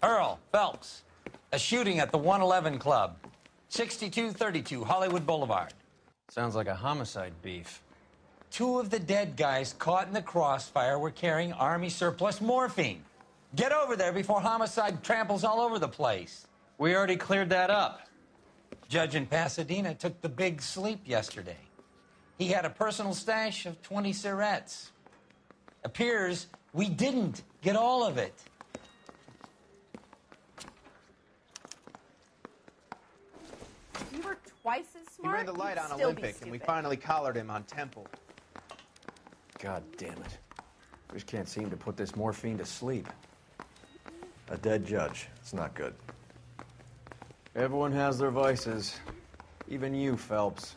Earl Phelps, a shooting at the 111 Club, 6232 Hollywood Boulevard. Sounds like a homicide beef. 2 of the dead guys caught in the crossfire were carrying Army surplus morphine. Get over there before homicide tramples all over the place. We already cleared that up. Judge in Pasadena took the big sleep yesterday. He had a personal stash of 20 cigarettes. Appears we didn't get all of it. You were twice as smart. He ran the light You'd on still be Olympic, and we stupid. finally collared him on Temple. God damn it. Just can't seem to put this morphine to sleep. A dead judge. It's not good. Everyone has their vices. Even you, Phelps.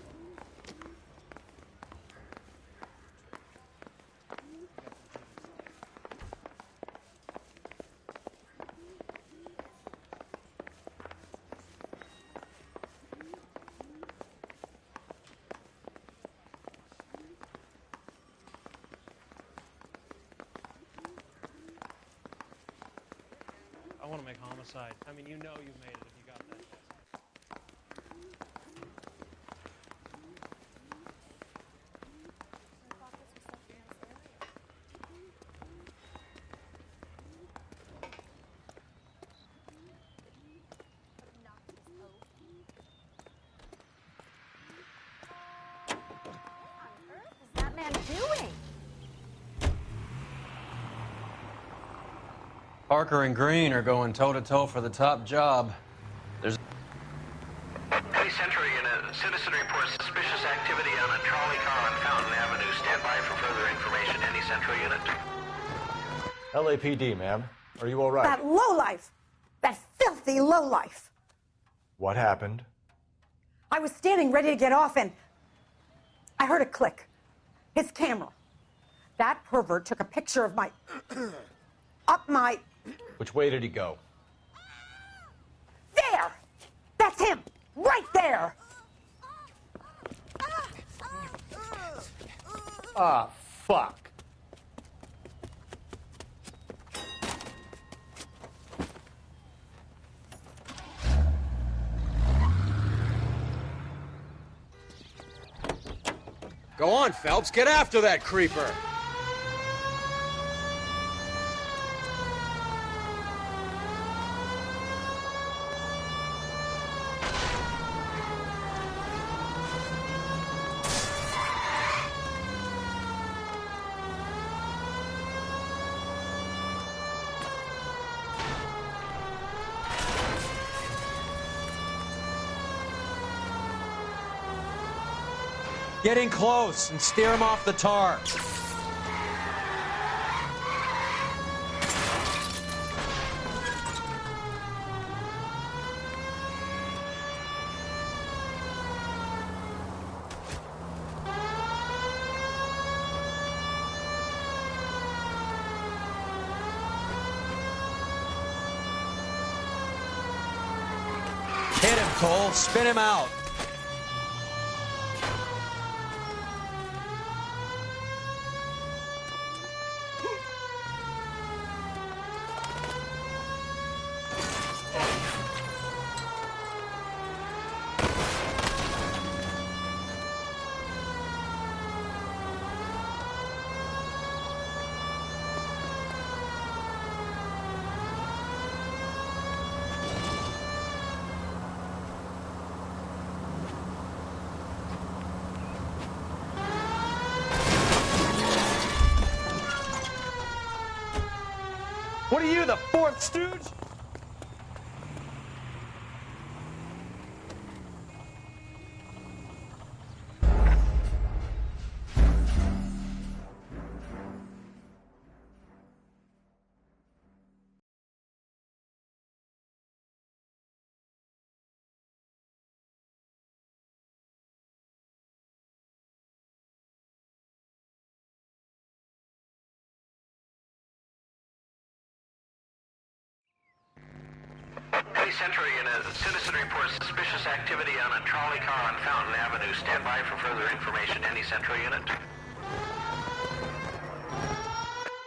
I want to make homicide. I mean, you know you've made it if you got that. What on earth is that man doing? Parker and Green are going toe-to-toe for the top job. There's... Any Central Unit, citizen reports suspicious activity on a trolley car on Fountain Avenue. Stand by for further information. Any Central Unit? LAPD, ma'am. Are you all right? That lowlife! That filthy lowlife! What happened? I was standing ready to get off and I heard a click. His camera. That pervert took a picture of my... up my... Which way did he go? There! That's him! Right there! Ah, fuck. Go on, Phelps. Get after that creeper. Get in close and steer him off the tar. Hit him, Cole. Spin him out. What are you, the fourth stooge? Police entry in a citizen reports suspicious activity on a trolley car on Fountain Avenue. Stand by for further information. Any Central unit?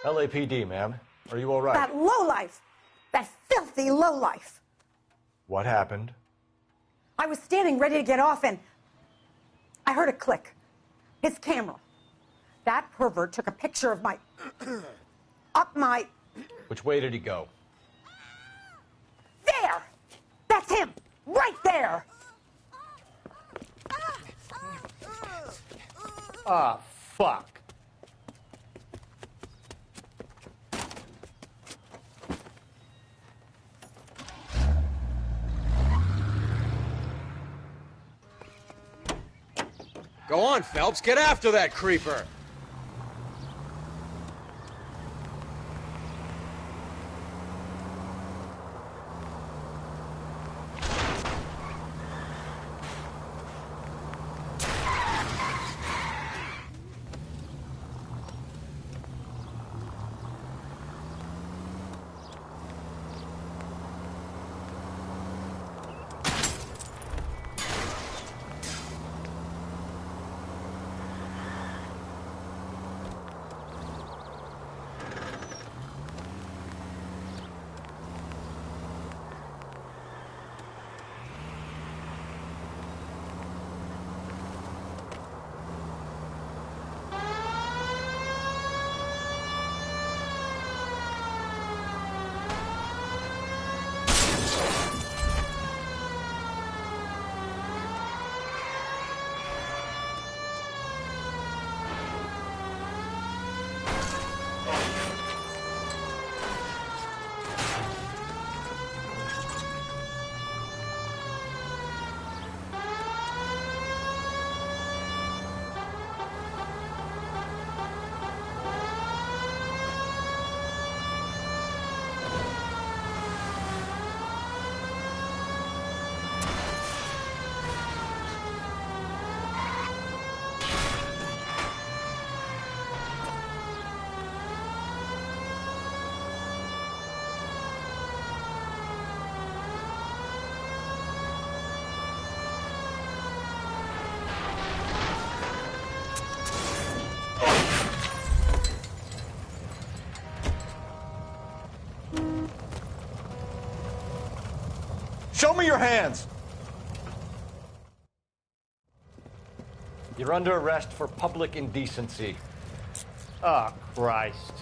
LAPD, ma'am. Are you all right? That lowlife! That filthy lowlife! What happened? I was standing ready to get off and I heard a click. His camera. That pervert took a picture of my... up my... Which way did he go? There! That's him! Right there! Ah, fuck. Go on, Phelps, get after that creeper! Show me your hands! You're under arrest for public indecency. Oh, Christ.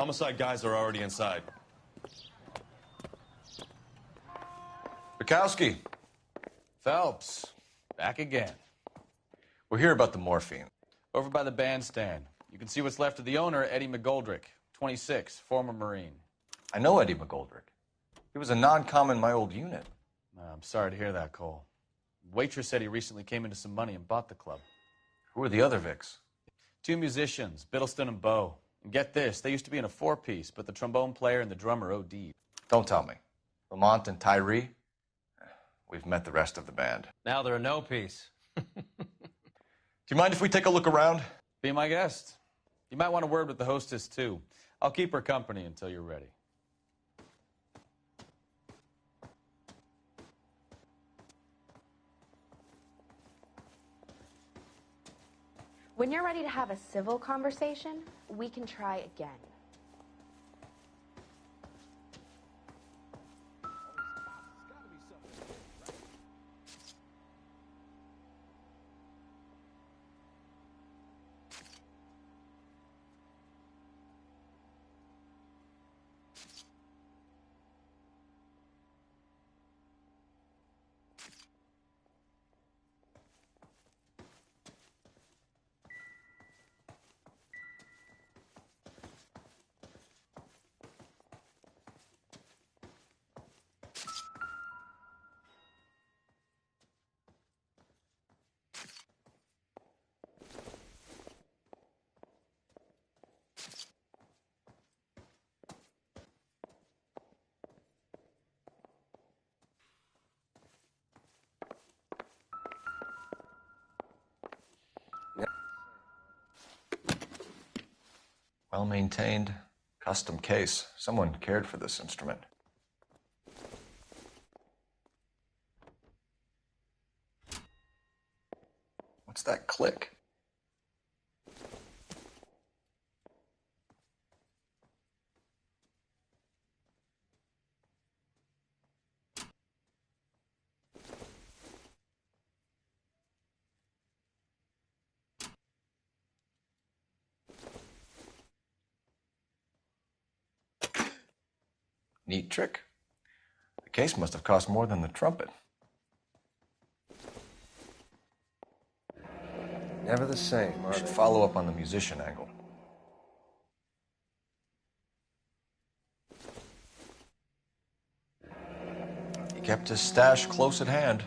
Homicide guys are already inside. Bukowski. Phelps, back again. We're here about the morphine. Over by the bandstand. You can see what's left of the owner, Eddie McGoldrick, 26, former Marine. I know Eddie McGoldrick. He was a non-com in my old unit. I'm sorry to hear that, Cole. Waitress said he recently came into some money and bought the club. Who are the other Vics? 2 musicians, Biddleston and Bowe. And get this, they used to be in a 4-piece, but the trombone player and the drummer OD'd. Don't tell me. Lamont and Tyree? We've met the rest of the band. Now they're a no-piece. Do you mind if we take a look around? Be my guest. You might want a word with the hostess, too. I'll keep her company until you're ready. When you're ready to have a civil conversation, we can try again. Well-maintained, custom case. Someone cared for this instrument. What's that click? Neat trick. The case must have cost more than the trumpet. Never the same, We are should they? follow up on the musician angle. He kept his stash close at hand.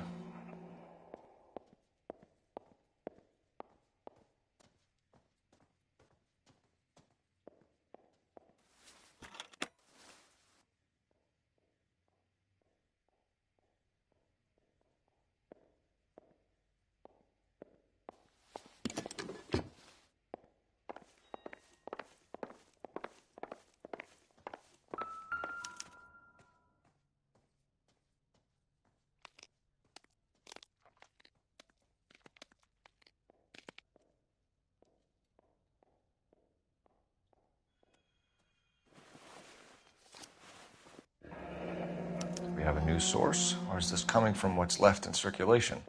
We have a new source, or is this coming from what's left in circulation?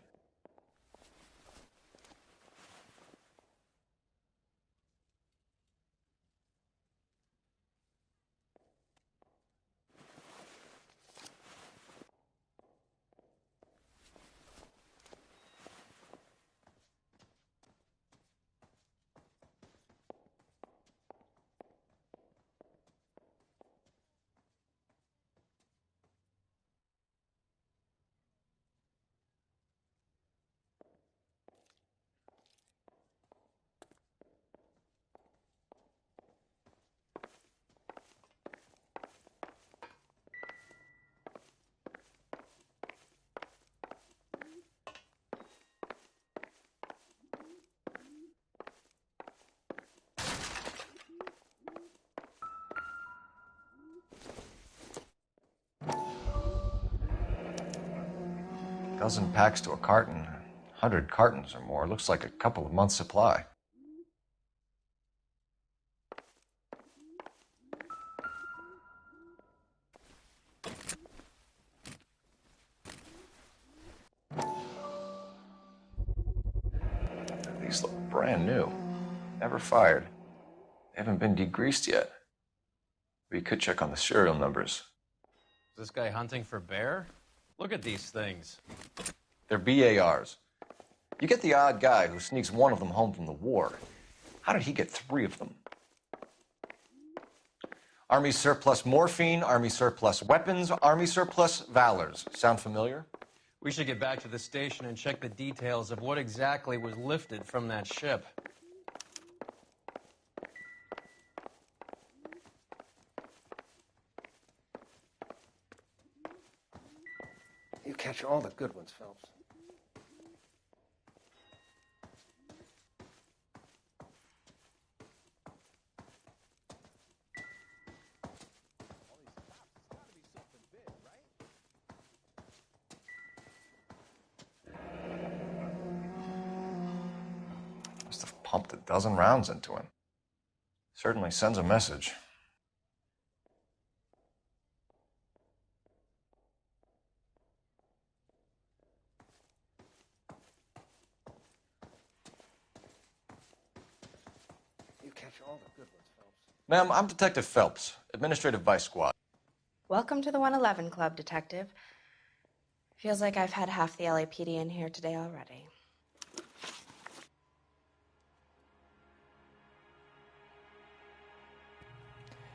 Dozen packs to a carton, 100 cartons or more. Looks like a couple of months' supply. These look brand new. Never fired. They haven't been degreased yet. We could check on the serial numbers. Is this guy hunting for bear? Look at these things. They're BARs. You get the odd guy who sneaks one of them home from the war. How did he get 3 of them? Army surplus morphine, Army surplus weapons, Army surplus valors. Sound familiar? We should get back to the station and check the details of what exactly was lifted from that ship. You catch all the good ones, Phelps. Must have pumped a dozen rounds into him. Certainly sends a message. You catch all the good ones, Phelps. Ma'am, I'm Detective Phelps, Administrative Vice Squad. Welcome to the 111 Club, Detective. Feels like I've had half the LAPD in here today already.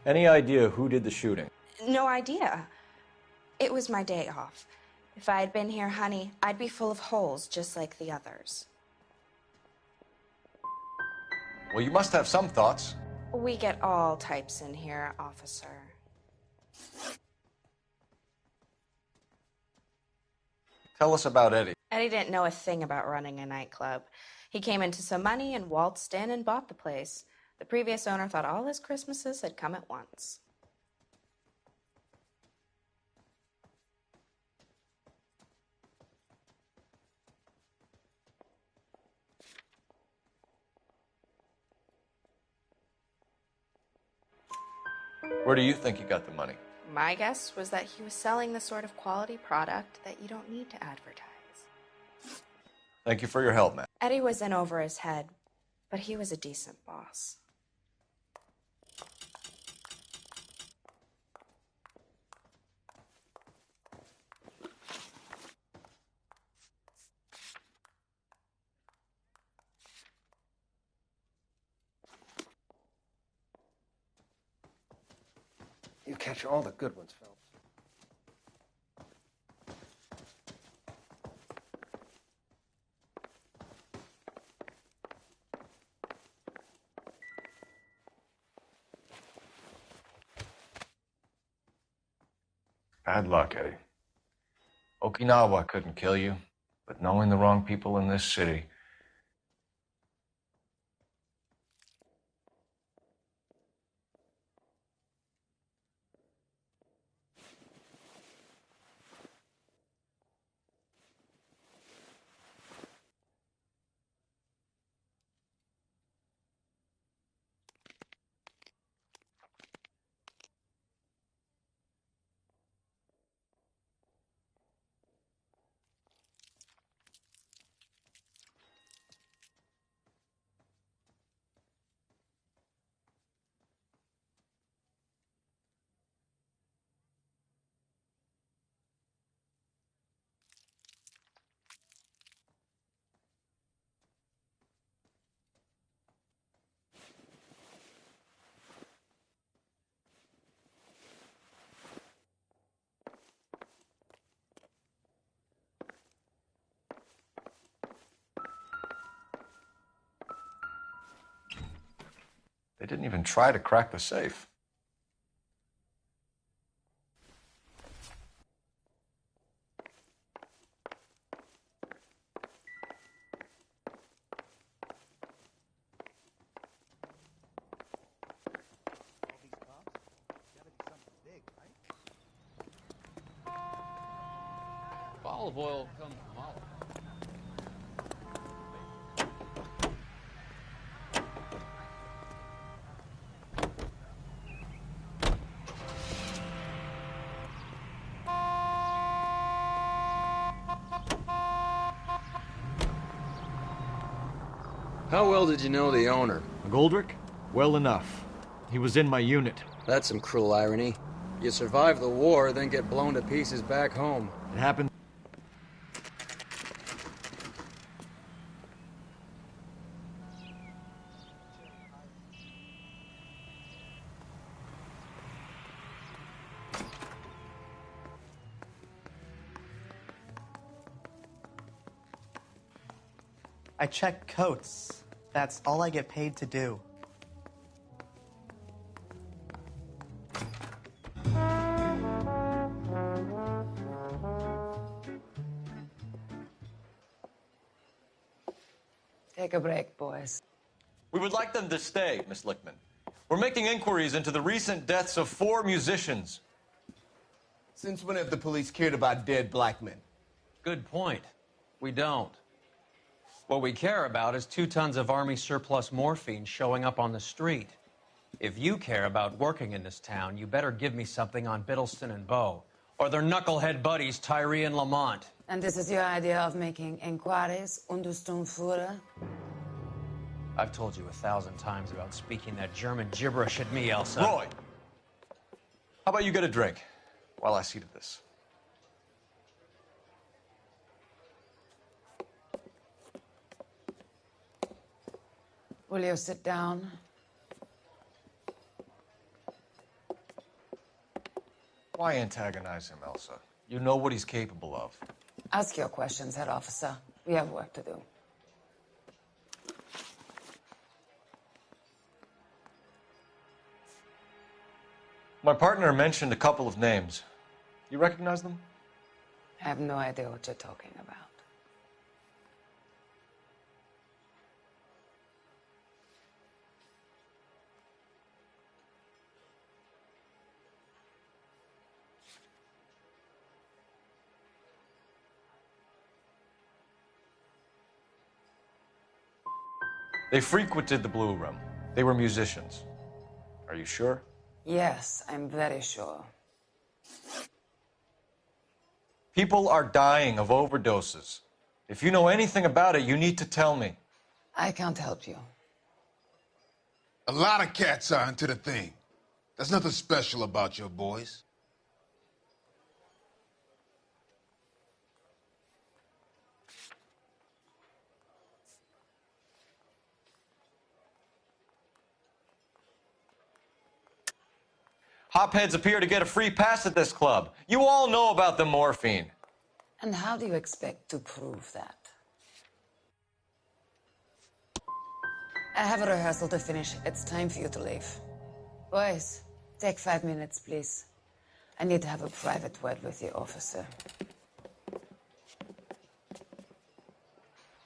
Any idea who did the shooting? No idea. It was my day off. If I had been here, honey, I'd be full of holes just like the others. Well, you must have some thoughts. We get all types in here, officer. Tell us about Eddie. Eddie didn't know a thing about running a nightclub. He came into some money and waltzed in and bought the place. The previous owner thought all his Christmases had come at once. Where do you think he got the money? My guess was that he was selling the sort of quality product that you don't need to advertise. Thank you for your help, man. Eddie was in over his head, but he was a decent boss. You catch all the good ones, Phelps. Bad luck, Eddie. Okinawa couldn't kill you, but knowing the wrong people in this city. They didn't even try to crack the safe. Olive oil comes from olive. How well did you know the owner? Goldrick? Well enough. He was in my unit. That's some cruel irony. You survive the war, then get blown to pieces back home. It happened. I check coats. That's all I get paid to do. Take a break, boys. We would like them to stay, Miss Lickman. We're making inquiries into the recent deaths of 4 musicians. Since when have the police cared about dead black men? Good point. We don't. What we care about is 2 tons of Army surplus morphine showing up on the street. If you care about working in this town, you better give me something on Biddleston and Bow, or their knucklehead buddies Tyree and Lamont. And this is your idea of making inquiries, Untersturmführer? I've told you 1,000 times about speaking that German gibberish at me, Elsa. Roy, how about you get a drink while I see to this? Will you sit down? Why antagonize him, Elsa? You know what he's capable of. Ask your questions, head officer. We have work to do. My partner mentioned a couple of names. You recognize them? I have no idea what you're talking about. They frequented the Blue Room. They were musicians. Are you sure? Yes, I'm very sure. People are dying of overdoses. If you know anything about it, you need to tell me. I can't help you. A lot of cats are into the thing. There's nothing special about your boys. Hopheads appear to get a free pass at this club. You all know about the morphine. And how do you expect to prove that? I have a rehearsal to finish. It's time for you to leave. Boys, take 5 minutes, please. I need to have a private word with the officer.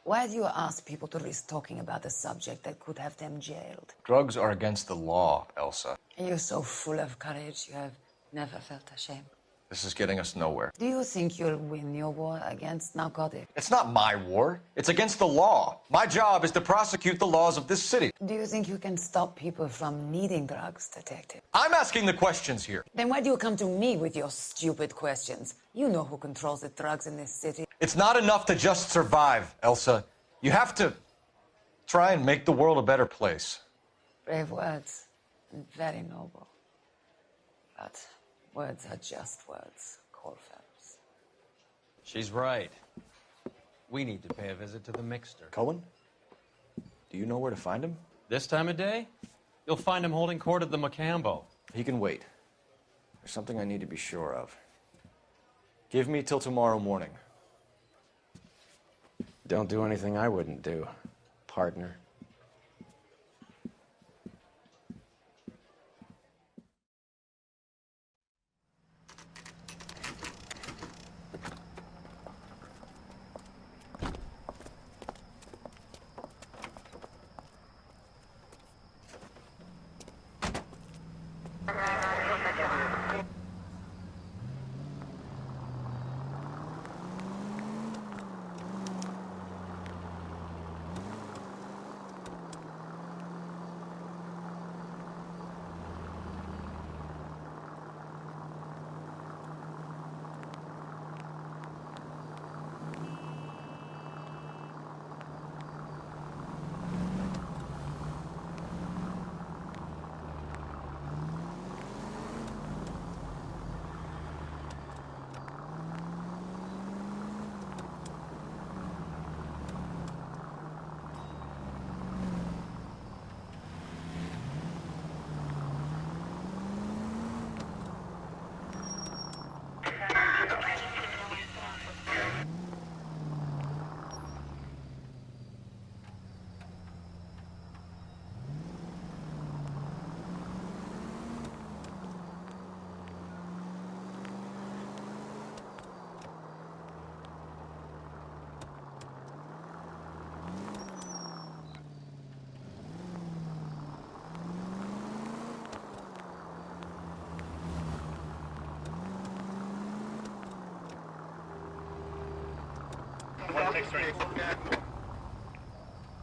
Why do you ask people to risk talking about a subject that could have them jailed? Drugs are against the law, Elsa. You're so full of courage, you have never felt ashamed. This is getting us nowhere. Do you think you'll win your war against narcotics? It's not my war. It's against the law. My job is to prosecute the laws of this city. Do you think you can stop people from needing drugs, Detective? I'm asking the questions here. Then why do you come to me with your stupid questions? You know who controls the drugs in this city. It's not enough to just survive, Elsa. You have to try and make the world a better place. Brave words, and very noble. But words are just words, Colfax. She's right. We need to pay a visit to the Mixter. Cohen? Do you know where to find him? This time of day? You'll find him holding court at the Macambo. He can wait. There's something I need to be sure of. Give me till tomorrow morning. Don't do anything I wouldn't do, partner.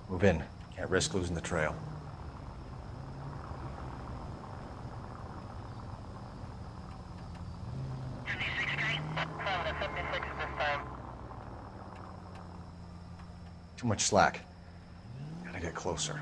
Move in. Can't risk losing the trail. Too much slack. Gotta get closer.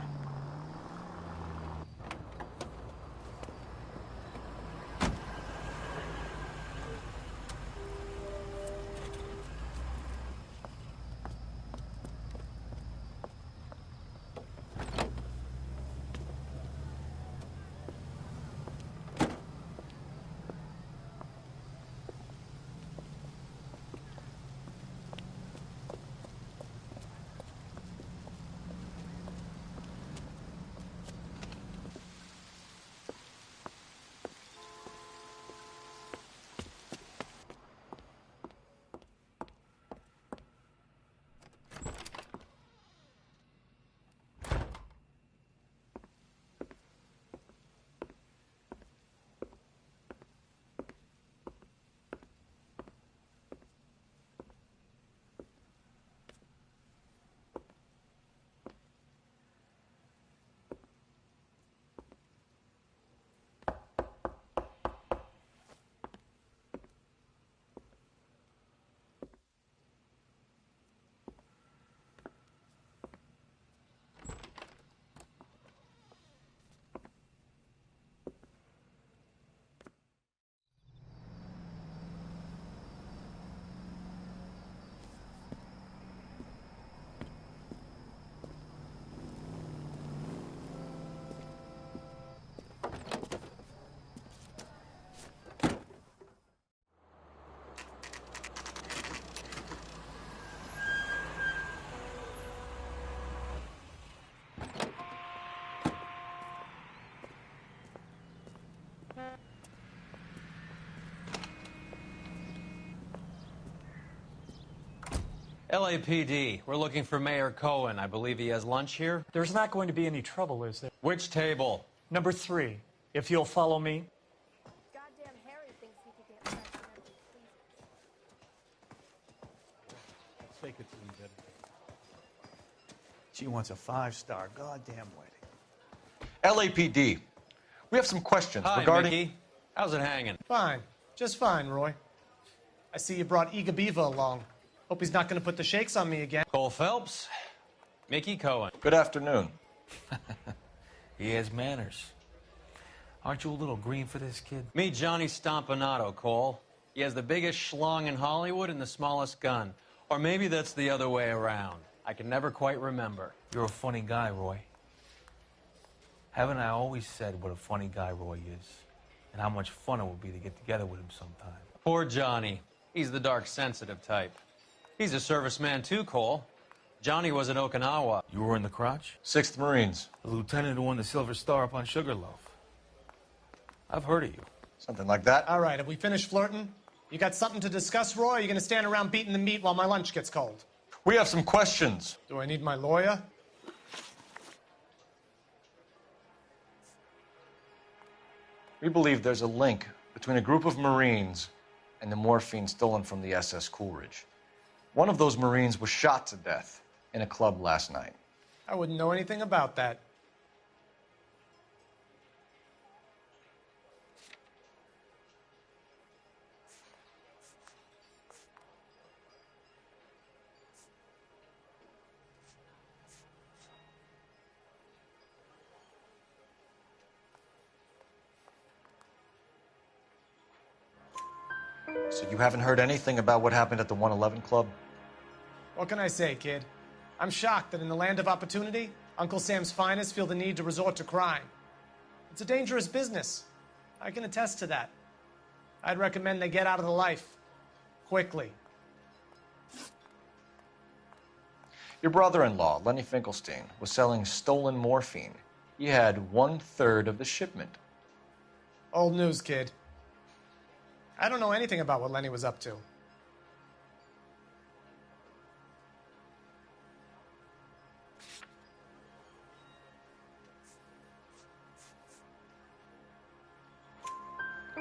LAPD, we're looking for Mayor Cohen. I believe he has lunch here. There's not going to be any trouble, is there? Which table? Number 3, if you'll follow me. Goddamn Harry thinks he could get Take it to him, Betty. She wants a 5-star goddamn wedding. LAPD, we have some questions Hi, regarding... Mickey. How's it hanging? Fine. Just fine, Roy. I see you brought Eager Beaver along. Hope he's not going to put the shakes on me again. Cole Phelps, Mickey Cohen. Good afternoon. He has manners. Aren't you a little green for this kid? Meet Johnny Stompanato, Cole. He has the biggest schlong in Hollywood and the smallest gun. Or maybe that's the other way around. I can never quite remember. You're a funny guy, Roy. Haven't I always said what a funny guy Roy is? And how much fun it would be to get together with him sometime. Poor Johnny. He's the dark, sensitive type. He's a serviceman too, Cole. Johnny was in Okinawa. You were in the crotch? 6th Marines. The lieutenant who won the Silver Star up on Sugarloaf. I've heard of you. Something like that. All right, have we finished flirting? You got something to discuss, Roy, or are you going to stand around beating the meat while my lunch gets cold? We have some questions. Do I need my lawyer? We believe there's a link between a group of Marines and the morphine stolen from the SS Coolidge. One of those Marines was shot to death in a club last night. I wouldn't know anything about that. So you haven't heard anything about what happened at the 111 Club? What can I say, kid? I'm shocked that in the land of opportunity, Uncle Sam's finest feel the need to resort to crime. It's a dangerous business. I can attest to that. I'd recommend they get out of the life. Quickly. Your brother-in-law, Lenny Finkelstein, was selling stolen morphine. He had 1/3 of the shipment. Old news, kid. I don't know anything about what Lenny was up to.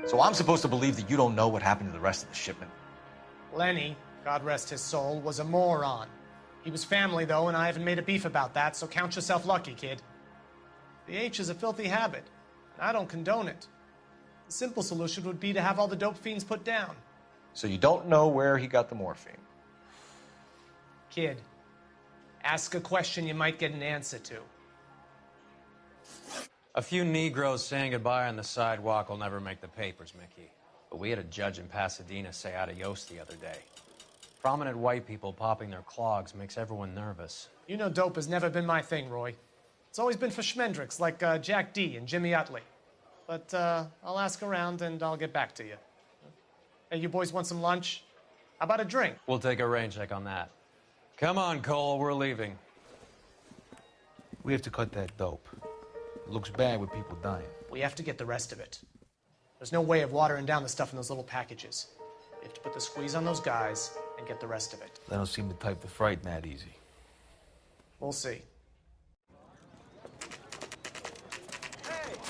So I'm supposed to believe that you don't know what happened to the rest of the shipment? Lenny, God rest his soul, was a moron. He was family, though, and I haven't made a beef about that, so count yourself lucky, kid. The H is a filthy habit, and I don't condone it. The simple solution would be to have all the dope fiends put down. So you don't know where he got the morphine? Kid, ask a question you might get an answer to. A few Negroes saying goodbye on the sidewalk will never make the papers, Mickey. But we had a judge in Pasadena say adios the other day. Prominent white people popping their clogs makes everyone nervous. You know dope has never been my thing, Roy. It's always been for schmendricks like Jack D. and Jimmy Utley. But I'll ask around and I'll get back to you. Hey, you boys want some lunch? How about a drink? We'll take a rain check on that. Come on, Cole, we're leaving. We have to cut that dope. It looks bad with people dying. We have to get the rest of it. There's no way of watering down the stuff in those little packages. We have to put the squeeze on those guys and get the rest of it. They don't seem the type to frighten that easy. We'll see.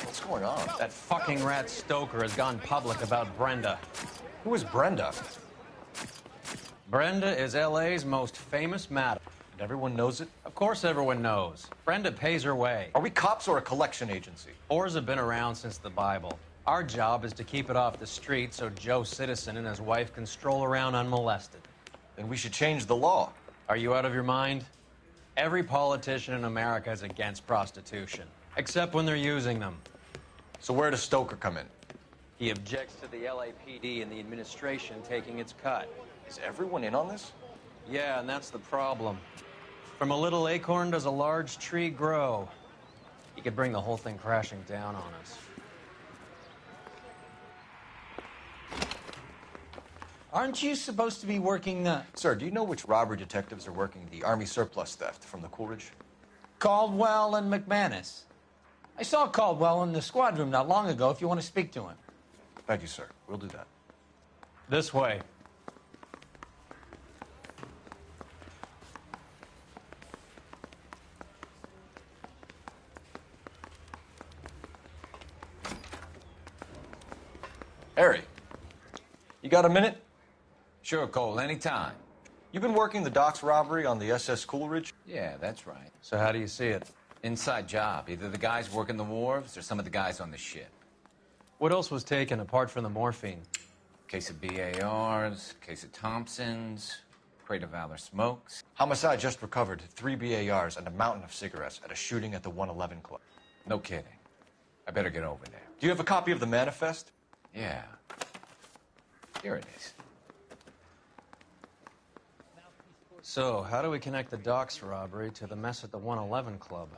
What's going on? That fucking rat Stoker has gone public about Brenda. Who is Brenda? Brenda is LA's most famous madam. And everyone knows it? Of course everyone knows. Brenda pays her way. Are we cops or a collection agency? Whores have been around since the Bible. Our job is to keep it off the street so Joe Citizen and his wife can stroll around unmolested. Then we should change the law. Are you out of your mind? Every politician in America is against prostitution, except when they're using them. So where does Stoker come in? He objects to the LAPD and the administration taking its cut. Is everyone in on this? Yeah, and that's the problem. From a little acorn does a large tree grow. He could bring the whole thing crashing down on us. Aren't you supposed to be working the... Sir, do you know which robbery detectives are working the Army surplus theft from the Coolidge? Caldwell and McManus. I saw Caldwell in the squad room not long ago if you want to speak to him. Thank you, sir. We'll do that. This way. Harry, you got a minute? Sure, Cole, anytime. You've been working the docks robbery on the SS Coolidge? Yeah, that's right. So how do you see it? Inside job. Either the guys working the wharves or some of the guys on the ship. What else was taken apart from the morphine? Case of BARs, case of Thompsons, crate of Valor smokes. Homicide just recovered 3 BARs and a mountain of cigarettes at a shooting at the 111 Club. No kidding. I better get over there. Do you have a copy of the manifest? Yeah. Here it is. So, how do we connect the docks robbery to the mess at the 111 Club?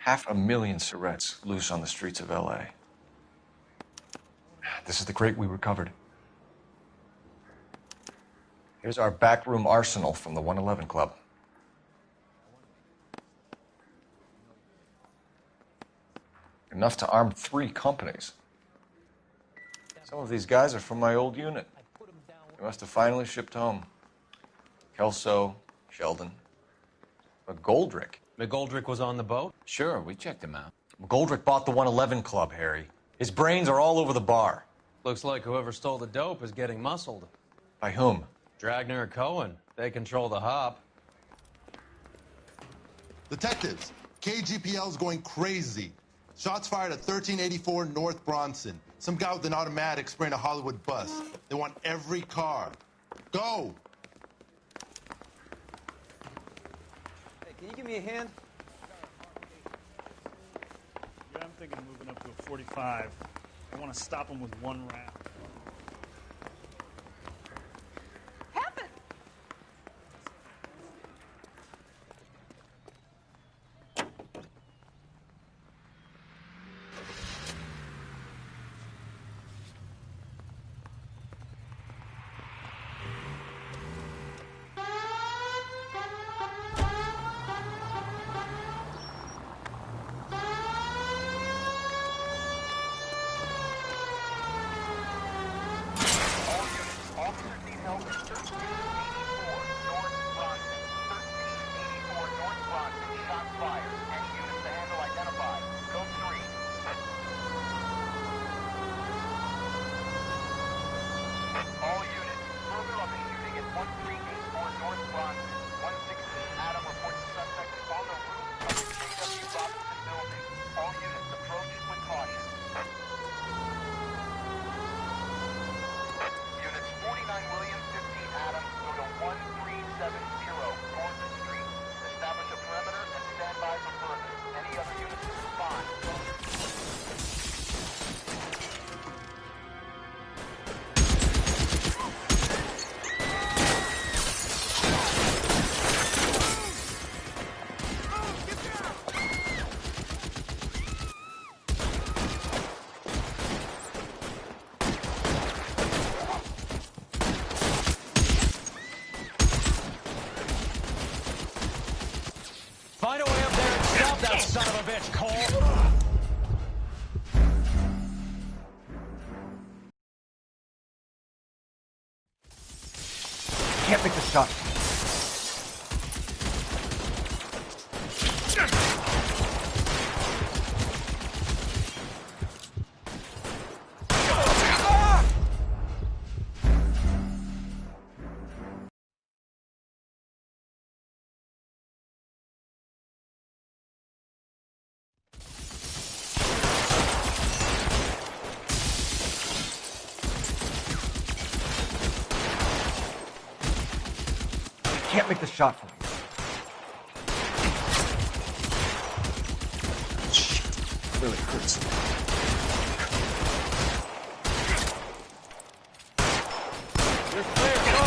$500,000 cigarettes loose on the streets of LA. This is the crate we recovered. Here's our backroom arsenal from the 111 Club. Enough to arm 3 companies. Some of these guys are from my old unit. They must have finally shipped home. Kelso, Sheldon, McGoldrick. McGoldrick was on the boat? Sure, we checked him out. McGoldrick bought the 111 Club, Harry. His brains are all over the bar. Looks like whoever stole the dope is getting muscled. By whom? Dragner or Cohen. They control the hop. Detectives, KGPL's going crazy. Shots fired at 1384 North Bronson. Some guy with an automatic spraying a Hollywood bus. They want every car. Go! Hey, can you give me a hand? Yeah, I'm thinking moving up to a 45. I want to stop him with one round. Find a way up there and stop that son of a bitch, Cole! Can't make the shot. Can't make the shot for me. Shit, really hurts. You're clear, go!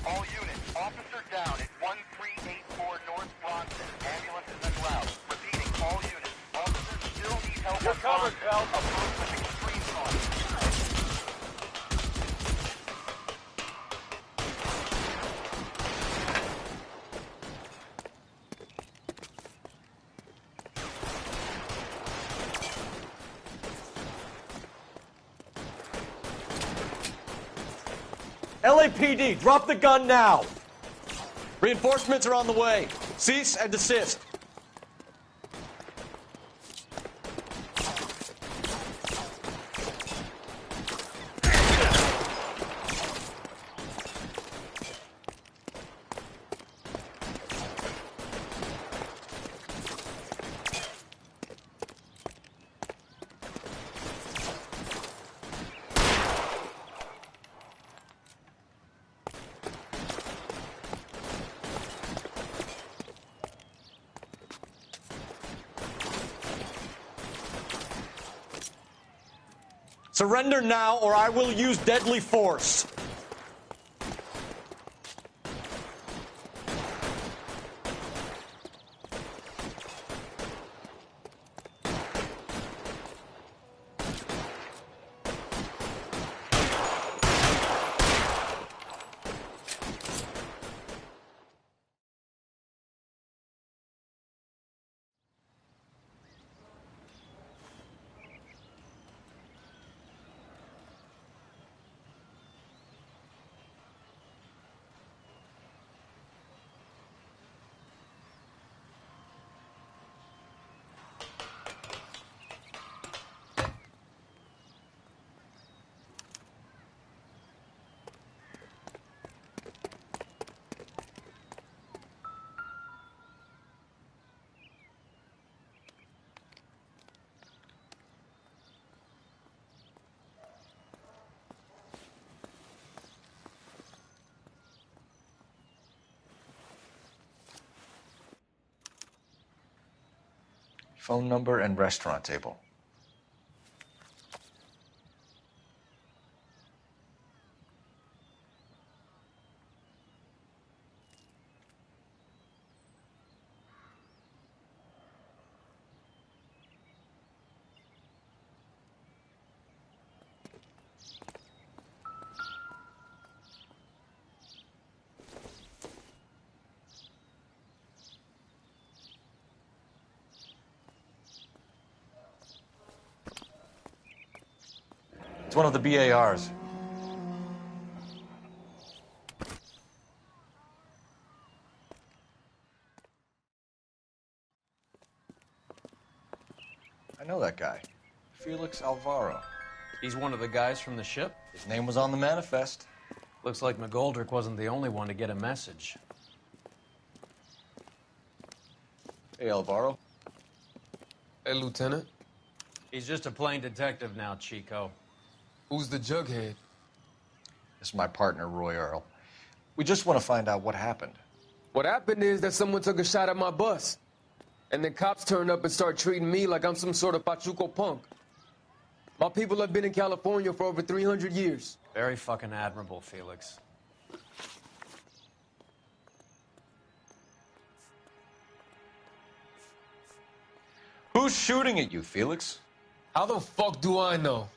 All units, officer down at 1384 North Bronson. Ambulance is en route. Repeating, all units, officers still need help. You're covered, Bell. Approach with extreme caution. LAPD, drop the gun now! Reinforcements are on the way. Cease and desist. Surrender now, or I will use deadly force. Phone number and restaurant table. It's one of the BARs. I know that guy. Felix Alvaro. He's one of the guys from the ship? His name was on the manifest. Looks like McGoldrick wasn't the only one to get a message. Hey, Alvaro. Hey, Lieutenant. He's just a plain detective now, Chico. Who's the jughead? This is my partner, Roy Earl. We just want to find out what happened. What happened is that someone took a shot at my bus. And then cops turned up and started treating me like I'm some sort of Pachuco punk. My people have been in California for over 300 years. Very fucking admirable, Felix. Who's shooting at you, Felix? How the fuck do I know?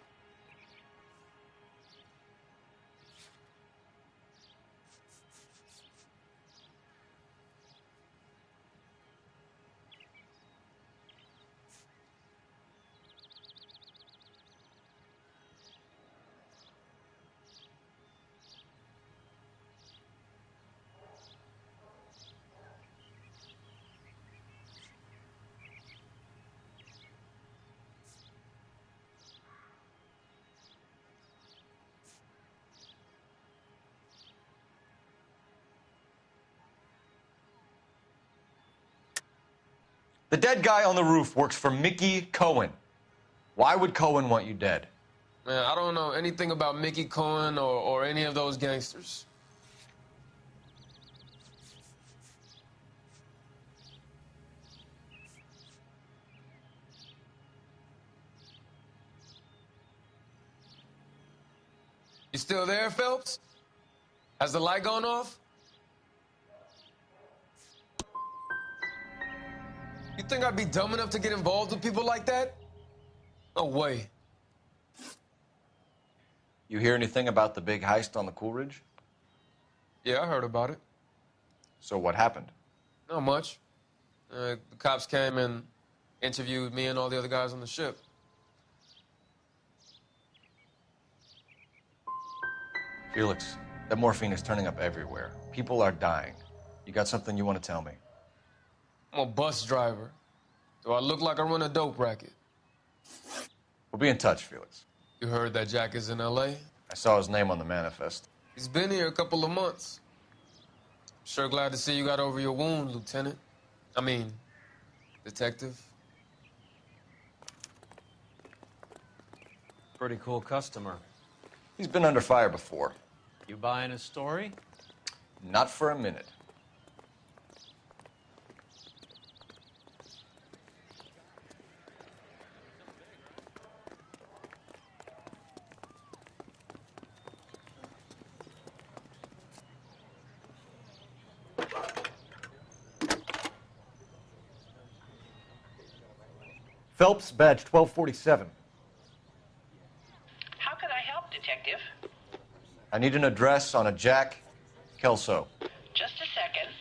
The dead guy on the roof works for Mickey Cohen. Why would Cohen want you dead? Man, I don't know anything about Mickey Cohen or any of those gangsters. You still there, Phelps? Has the light gone off? You think I'd be dumb enough to get involved with people like that? No way. You hear anything about the big heist on the Coolidge? Yeah, I heard about it. So what happened? Not much. The cops came and interviewed me and all the other guys on the ship. Felix, that morphine is turning up everywhere. People are dying. You got something you want to tell me? I'm a bus driver. Do I look like I run a dope racket? We'll be in touch, Felix. You heard that Jack is in L.A.? I saw his name on the manifest. He's been here a couple of months. Sure glad to see you got over your wound, Lieutenant. I mean, Detective. Pretty cool customer. He's been under fire before. You buying his story? Not for a minute. Phelps, badge 1247. How can I help, Detective? I need an address on a Jack Kelso. Just a second.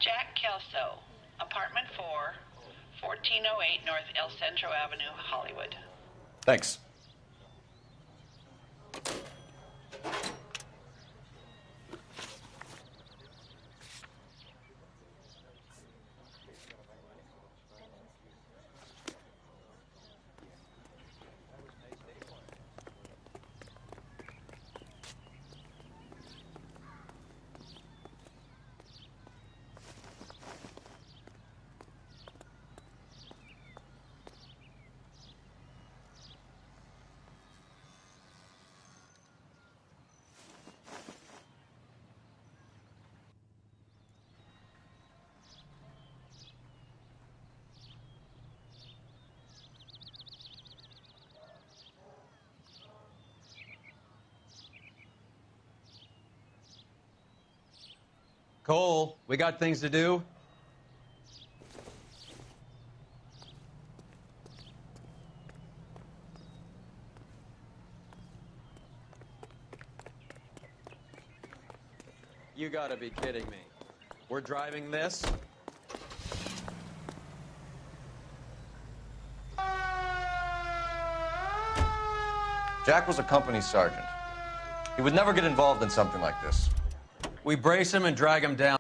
Jack Kelso, apartment 4, 1408 North El Centro Avenue, Hollywood. Thanks. Cole, we got things to do. You gotta be kidding me. We're driving this? Jack was a company sergeant. He would never get involved in something like this. We brace him and drag him down.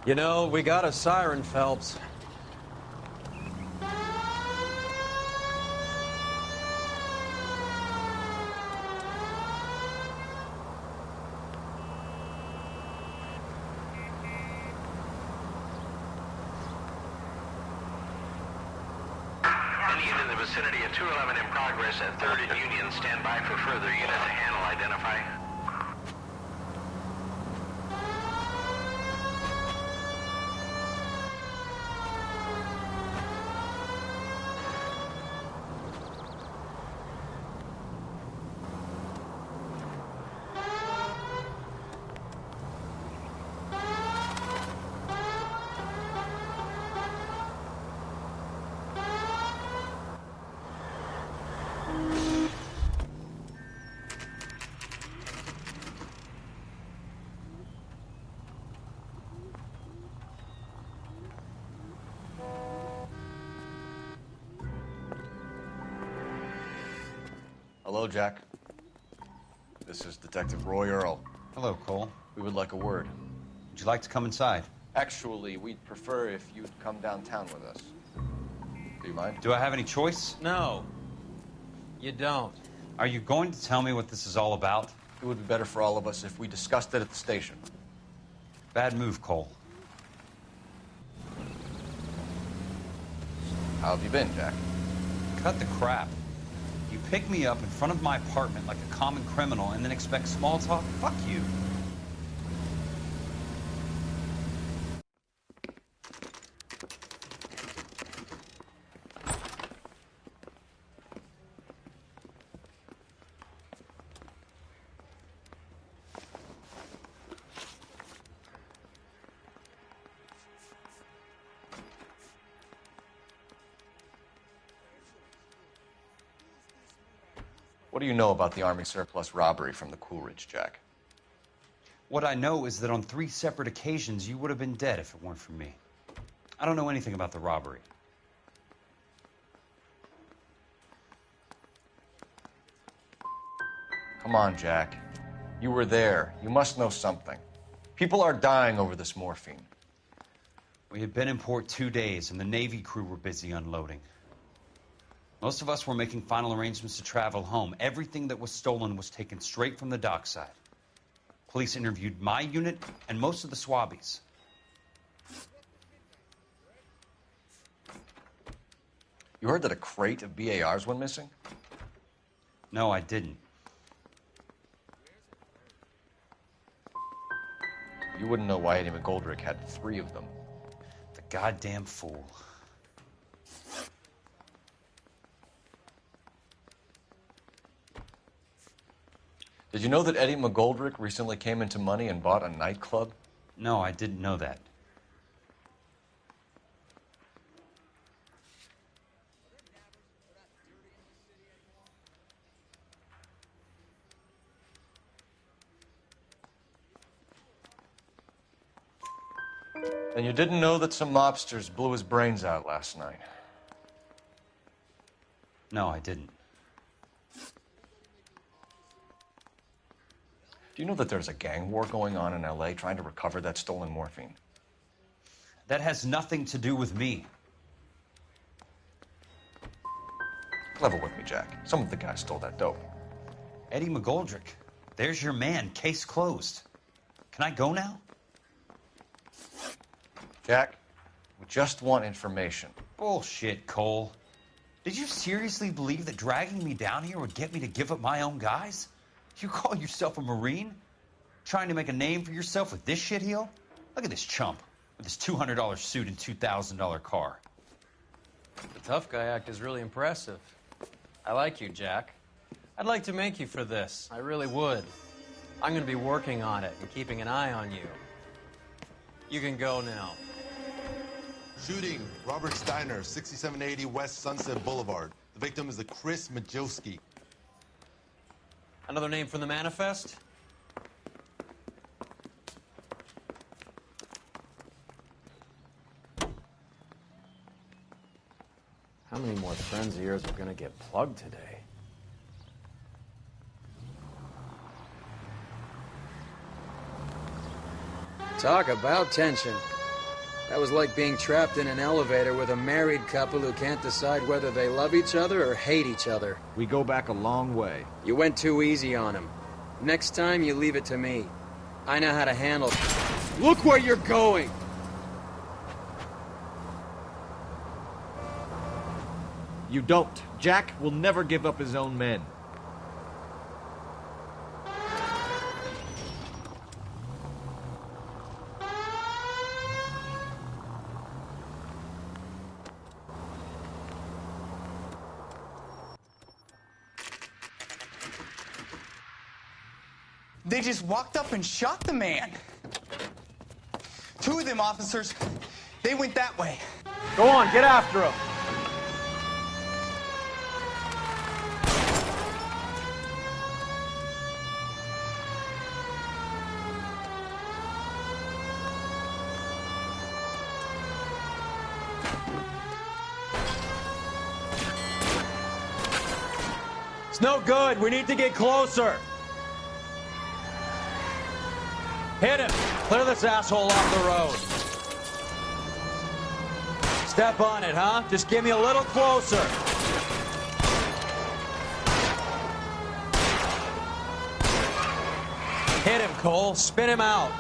You know, we got a siren, Phelps. Any unit in the vicinity of 211 in progress at 3rd and Union. Stand by for further unit to handle. Identify. Hello, Jack. This is Detective Roy Earl. Hello, Cole. We would like a word. Would you like to come inside? Actually, we'd prefer if you'd come downtown with us. Do you mind? Do I have any choice? No, you don't. Are you going to tell me what this is all about? It would be better for all of us if we discussed it at the station. Bad move, Cole. How have you been, Jack? Cut the crap. You pick me up in front of my apartment like a common criminal and then expect small talk? Fuck you. What do you know about the Army surplus robbery from the Coolidge, Jack? What I know is that on 3 separate occasions, you would have been dead if it weren't for me. I don't know anything about the robbery. Come on, Jack. You were there. You must know something. People are dying over this morphine. We had been in port 2 days, and the Navy crew were busy unloading. Most of us were making final arrangements to travel home. Everything that was stolen was taken straight from the dockside. Police interviewed my unit and most of the swabbies. You heard that a crate of BARs went missing? No, I didn't. You wouldn't know why Eddie McGoldrick had 3 of them. The goddamn fool. Did you know that Eddie McGoldrick recently came into money and bought a nightclub? No, I didn't know that. And you didn't know that some mobsters blew his brains out last night? No, I didn't. Do you know that there's a gang war going on in LA trying to recover that stolen morphine? That has nothing to do with me. Level with me, Jack. Some of the guys stole that dope. Eddie McGoldrick. There's your man. Case closed. Can I go now? Jack, we just want information. Bullshit, Cole. Did you seriously believe that dragging me down here would get me to give up my own guys? You call yourself a Marine? Trying to make a name for yourself with this shitheel? Look at this chump with his $200 suit and $2,000 car. The tough guy act is really impressive. I like you, Jack. I'd like to make you for this. I really would. I'm going to be working on it and keeping an eye on you. You can go now. Shooting, Robert Steiner, 6780 West Sunset Boulevard. The victim is a Chris Majowski. Another name from the manifest? How many more friends of yours are gonna get plugged today? Talk about tension. That was like being trapped in an elevator with a married couple who can't decide whether they love each other or hate each other. We go back a long way. You went too easy on him. Next time, you leave it to me. I know how to handle... Look where you're going! You don't. Jack will never give up his own men. They just walked up and shot the man. Two of them officers, they went that way. Go on, get after him. It's no good. We need to get closer. Hit him. Clear this asshole off the road. Step on it, huh? Just get me a little closer. Hit him, Cole. Spin him out.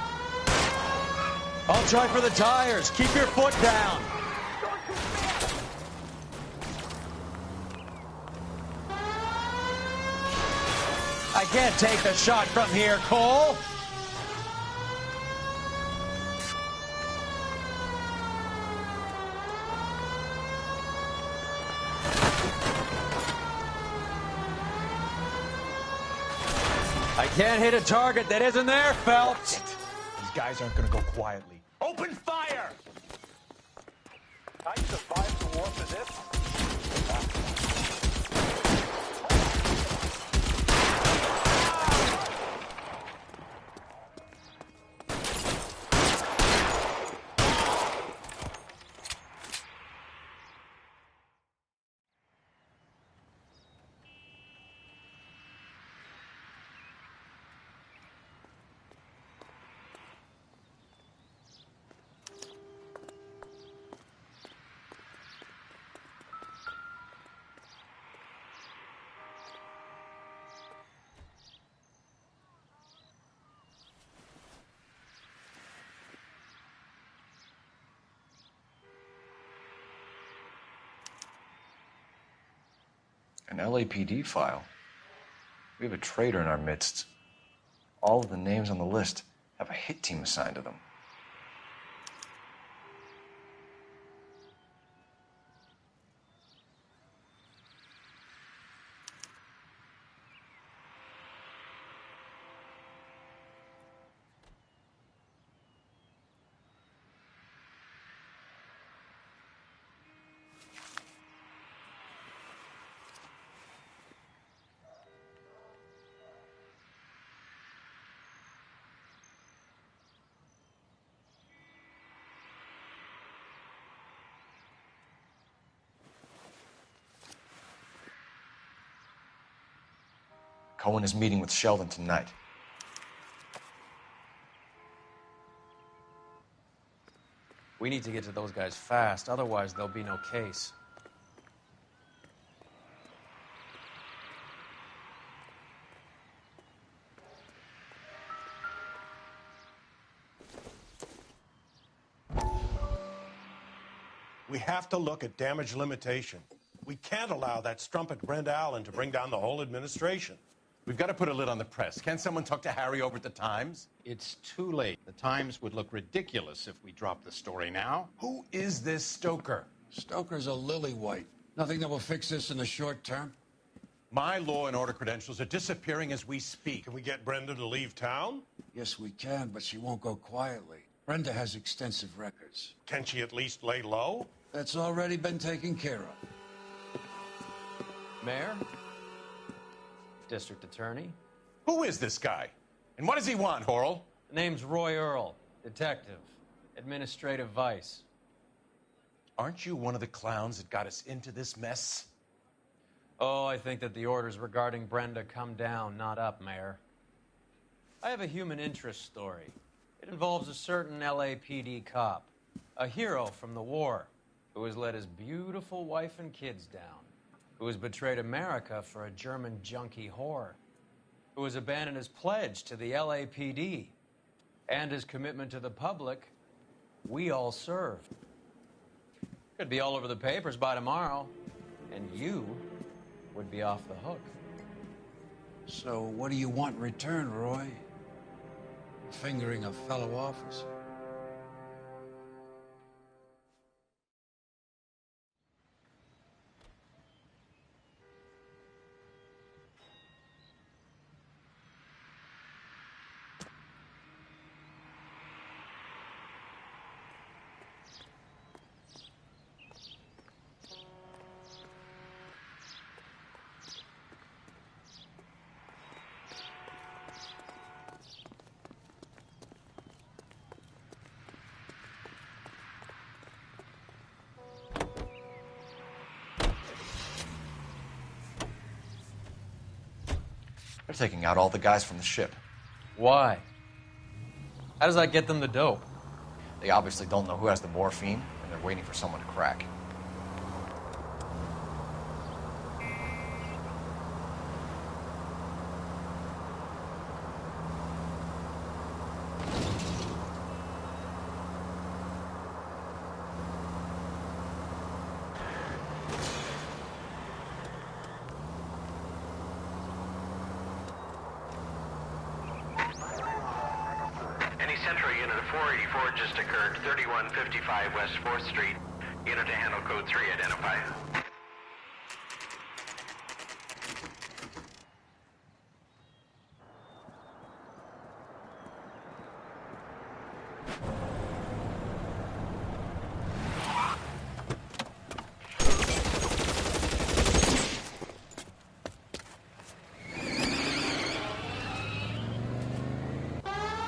I'll try for the tires. Keep your foot down. I can't take the shot from here, Cole. I can't hit a target that isn't there, Phelps. These guys aren't gonna go quietly. Open fire! How you survived the war for this? An LAPD file. We have a traitor in our midst. All of the names on the list have a hit team assigned to them. Cohen is meeting with Sheldon tonight. We need to get to those guys fast, otherwise there'll be no case. We have to look at damage limitation. We can't allow that strumpet Brenda Allen to bring down the whole administration. We've got to put a lid on the press. Can't someone talk to Harry over at the Times? It's too late. The Times would look ridiculous if we dropped the story now. Who is this Stoker? Stoker's a lily-white. Nothing that will fix this in the short term. My law and order credentials are disappearing as we speak. Can we get Brenda to leave town? Yes, we can, but she won't go quietly. Brenda has extensive records. Can she at least lay low? That's already been taken care of. Mayor? District Attorney? Who is this guy? And what does he want, Horrell? Name's Roy Earl, detective, administrative vice. Aren't you one of the clowns that got us into this mess? Oh, I think that the orders regarding Brenda come down, not up, Mayor. I have a human interest story. It involves a certain LAPD cop, a hero from the war, who has let his beautiful wife and kids down, who has betrayed America for a German junkie whore, who has abandoned his pledge to the LAPD and his commitment to the public we all serve. Could be all over the papers by tomorrow, and you would be off the hook. So what do you want in return, Roy? Fingering a fellow officer? They're taking out all the guys from the ship. Why? How does that get them the dope? They obviously don't know who has the morphine, and they're waiting for someone to crack. Central unit of 484 just occurred, 3155 West 4th Street. Unit to handle code 3, identify.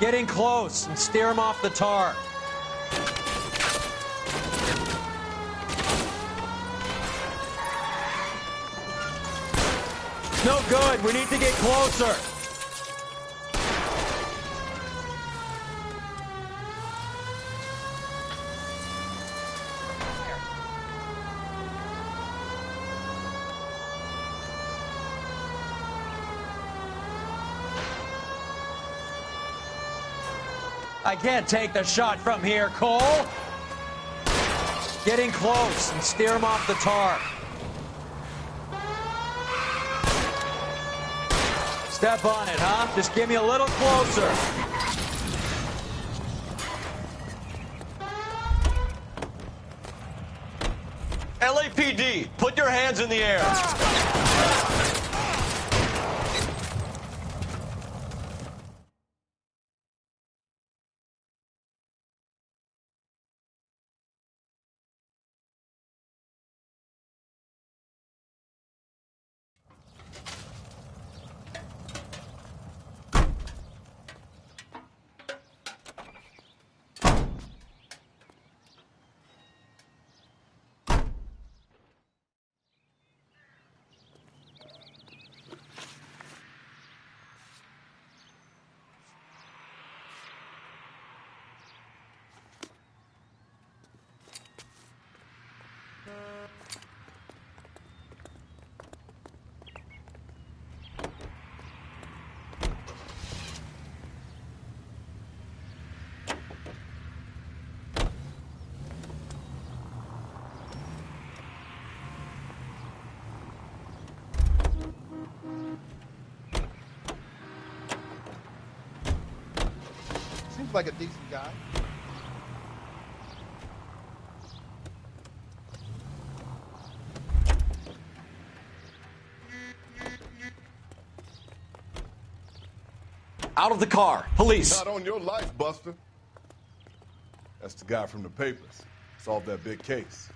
Get in close and steer him off the tar. No good. We need to get closer. I can't take the shot from here, Cole. Get in close and steer him off the tar. Step on it, huh? Just give me a little closer. LAPD, put your hands in the air. Seems like a decent guy. Out of the car. Police. Not on your life, Buster. That's the guy from the papers. Solved that big case.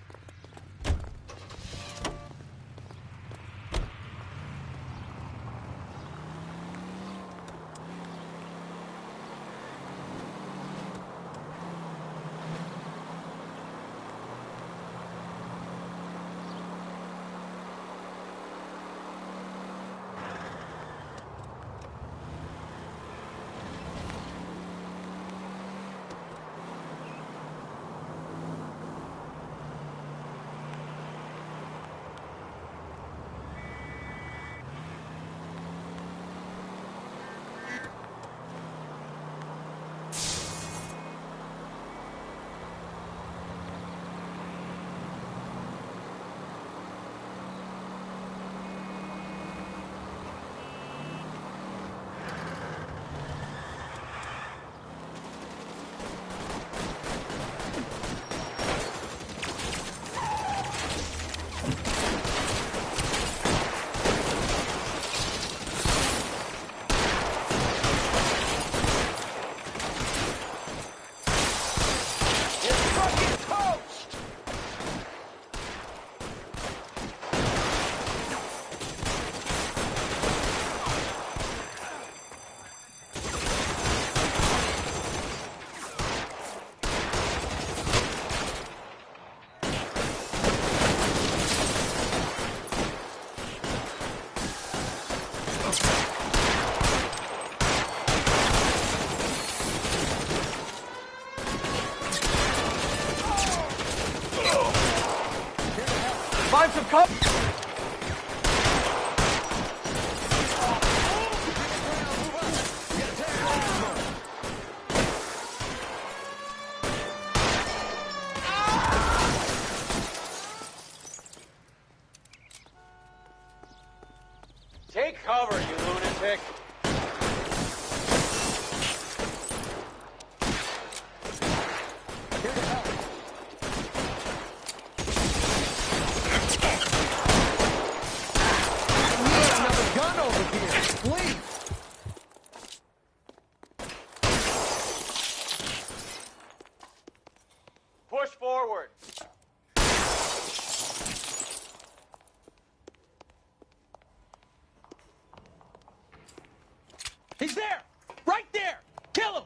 Find some cover. Take cover, you lunatic. Push forward. He's there! Right there! Kill him!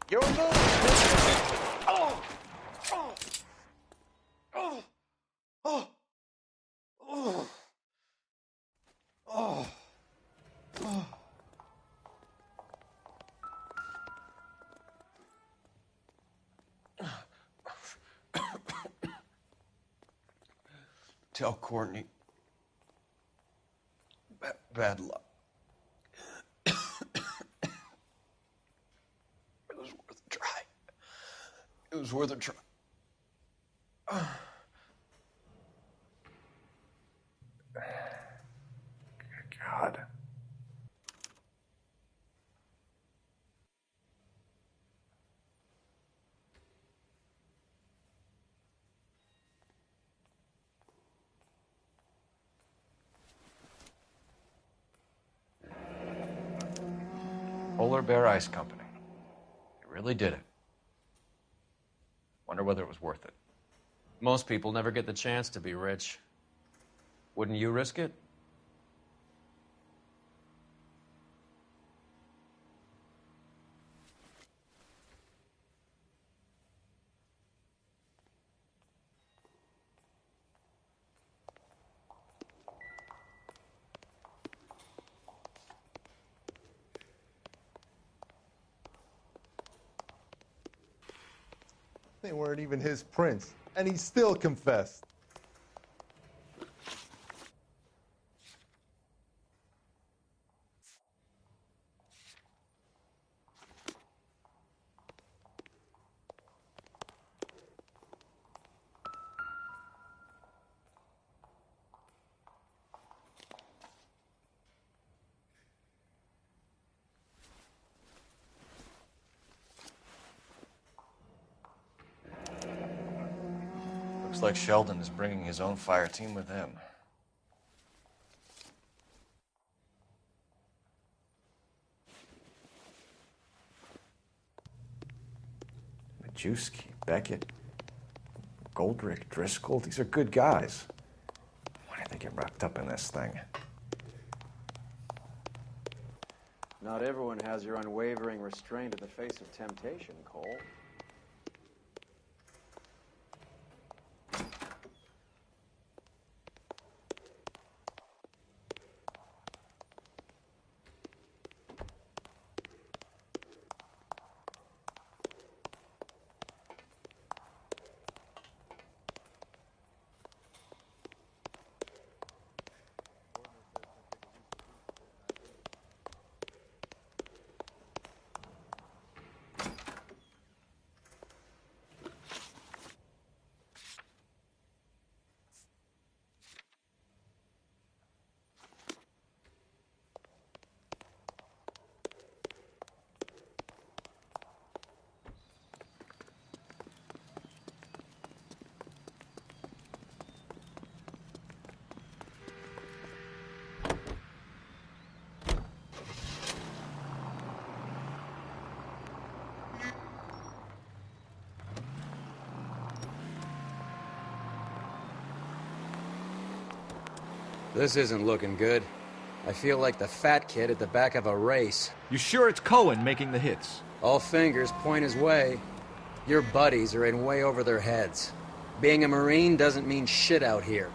Your move. Oh! Oh! Oh! Oh! Oh! Oh! Oh! Tell Courtney. Bad luck. It was worth a try. It was worth a try. God. Polar Bear Ice Company. They really did it. Wonder whether it was worth it. Most people never get the chance to be rich. Wouldn't you risk it? They weren't even his prints, and he still confessed. Looks like Sheldon is bringing his own fire team with him. Majewski, Beckett, Goldrick, Driscoll, these are good guys. Why did they get wrapped up in this thing? Not everyone has your unwavering restraint in the face of temptation, Cole. This isn't looking good. I feel like the fat kid at the back of a race. You sure it's Cohen making the hits? All fingers point his way. Your buddies are in way over their heads. Being a Marine doesn't mean shit out here.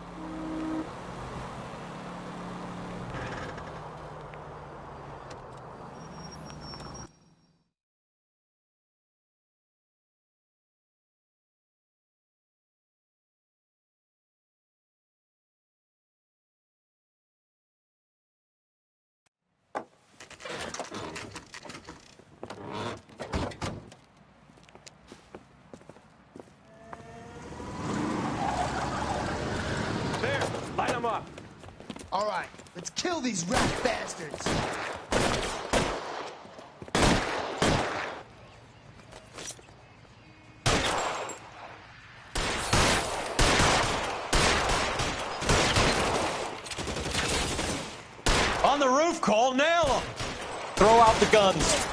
All right, let's kill these rat bastards. On the roof, Cole, nail them! Throw out the guns.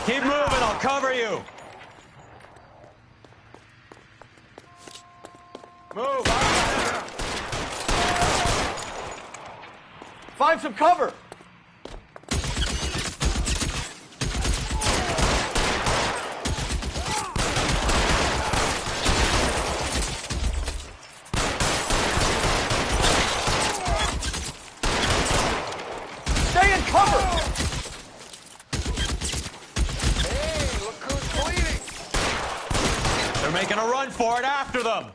Keep moving, I'll cover you. Move! Find some cover! Stay in cover! Hey, look who's bleeding! They're making a run for it, after them!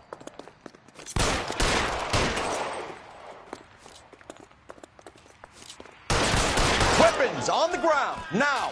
Weapons on the ground, now!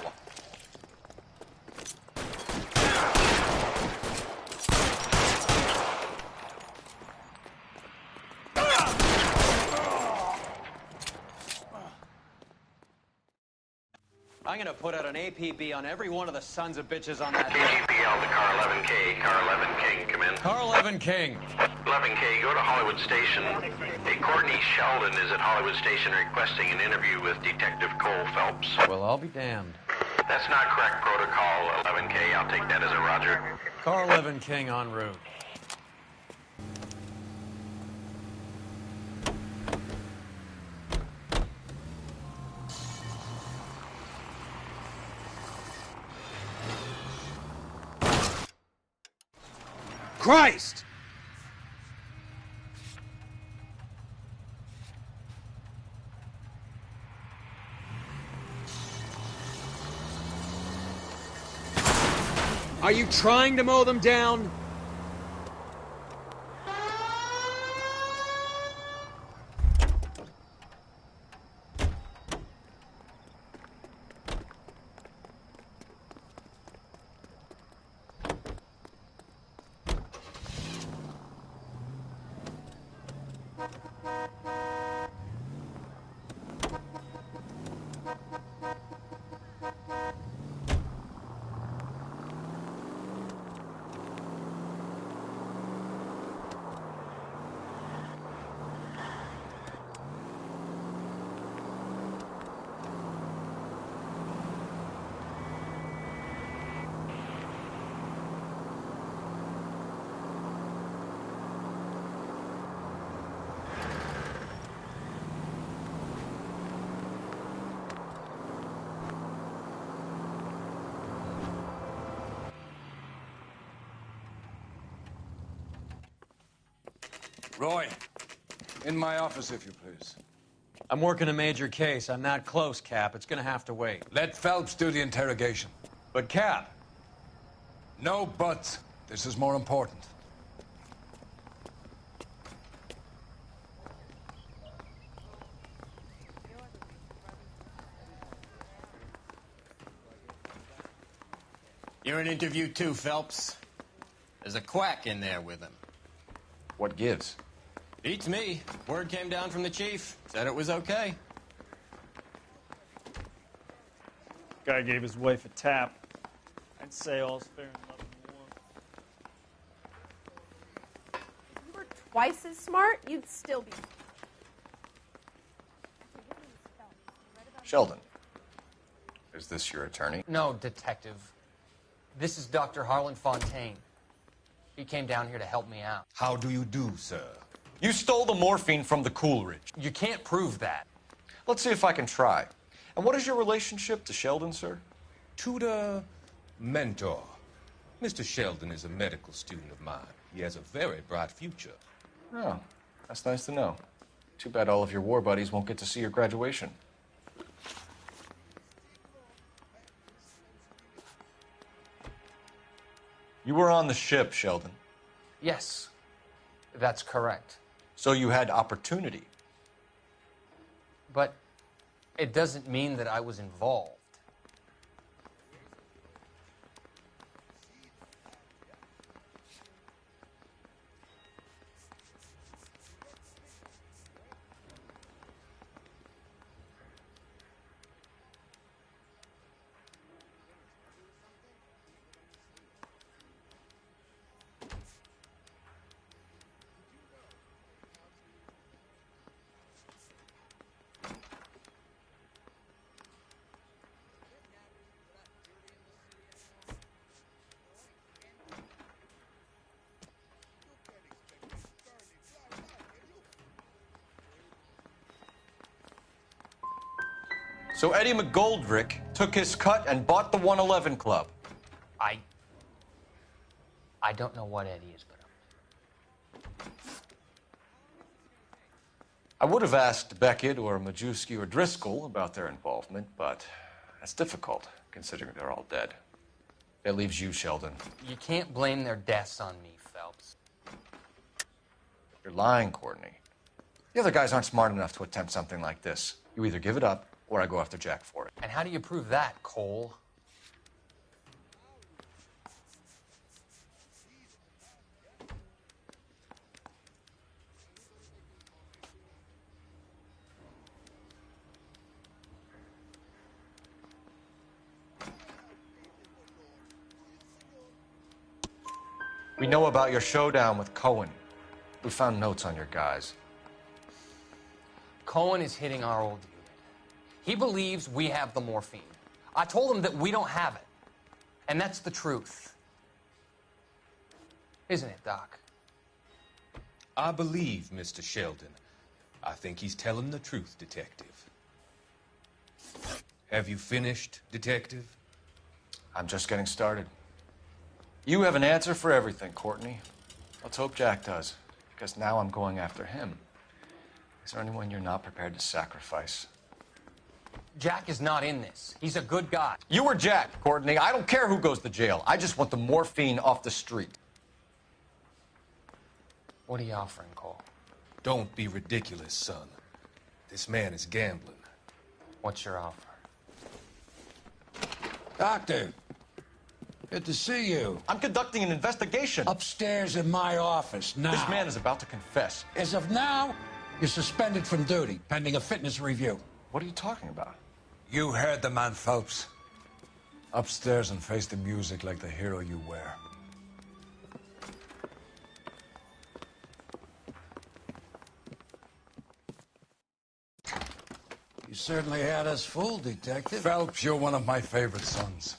I'm gonna put out an APB on every one of the sons of bitches on that. APL to car 11K. Car 11 King, come in. Car 11 King. 11K, go to Hollywood Station. Hey, Courtney Sheldon is at Hollywood Station requesting an interview with Detective Cole Phelps. Well, I'll be damned. That's not correct protocol, 11K. I'll take that as a roger. Car 11 King en route. Christ! Are you trying to mow them down? Roy, in my office, if you please. I'm working a major case. I'm not close, Cap. It's gonna have to wait. Let Phelps do the interrogation. But, Cap... No buts. This is more important. You're in interview too, Phelps. There's a quack in there with him. What gives? Beats me. Word came down from the chief. Said it was okay. Guy gave his wife a tap. I'd say all's fair in love and war. If you were twice as smart, you'd still be. Sheldon, is this your attorney? No, Detective. This is Dr. Harlan Fontaine. He came down here to help me out. How do you do, sir? You stole the morphine from the Coolidge. You can't prove that. Let's see if I can try. And what is your relationship to Sheldon, sir? Tutor, mentor. Mr. Sheldon is a medical student of mine. He has a very bright future. Oh, that's nice to know. Too bad all of your war buddies won't get to see your graduation. You were on the ship, Sheldon. Yes, that's correct. So you had opportunity. But it doesn't mean that I was involved. So Eddie McGoldrick took his cut and bought the 111 Club. I don't know what Eddie is, but I would have asked Beckett or Majewski or Driscoll about their involvement, but that's difficult, considering they're all dead. That leaves you, Sheldon. you can't blame their deaths on me, Phelps. You're lying, Courtney. The other guys aren't smart enough to attempt something like this. You either give it up, or I go after Jack for it. And how do you prove that, Cole? We know about your showdown with Cohen. We found notes on your guys. Cohen is hitting our old unit. He believes we have the morphine. I told him that we don't have it. And that's the truth. Isn't it, Doc? I believe Mr. Sheldon. I think he's telling the truth, Detective. Have you finished, Detective? I'm just getting started. You have an answer for everything, Courtney. Let's hope Jack does, because now I'm going after him. Is there anyone you're not prepared to sacrifice? Jack is not in this. He's a good guy. You or Jack, Courtney. I don't care who goes to jail. I just want the morphine off the street. What are you offering, Cole? Don't be ridiculous, son. This man is gambling. What's your offer? Doctor, good to see you. I'm conducting an investigation. Upstairs in my office now. This man is about to confess. As of now, you're suspended from duty, pending a fitness review. What are you talking about? You heard the man, Phelps. Upstairs and face the music like the hero you were. You certainly had us fooled, Detective. Phelps, you're one of my favorite sons.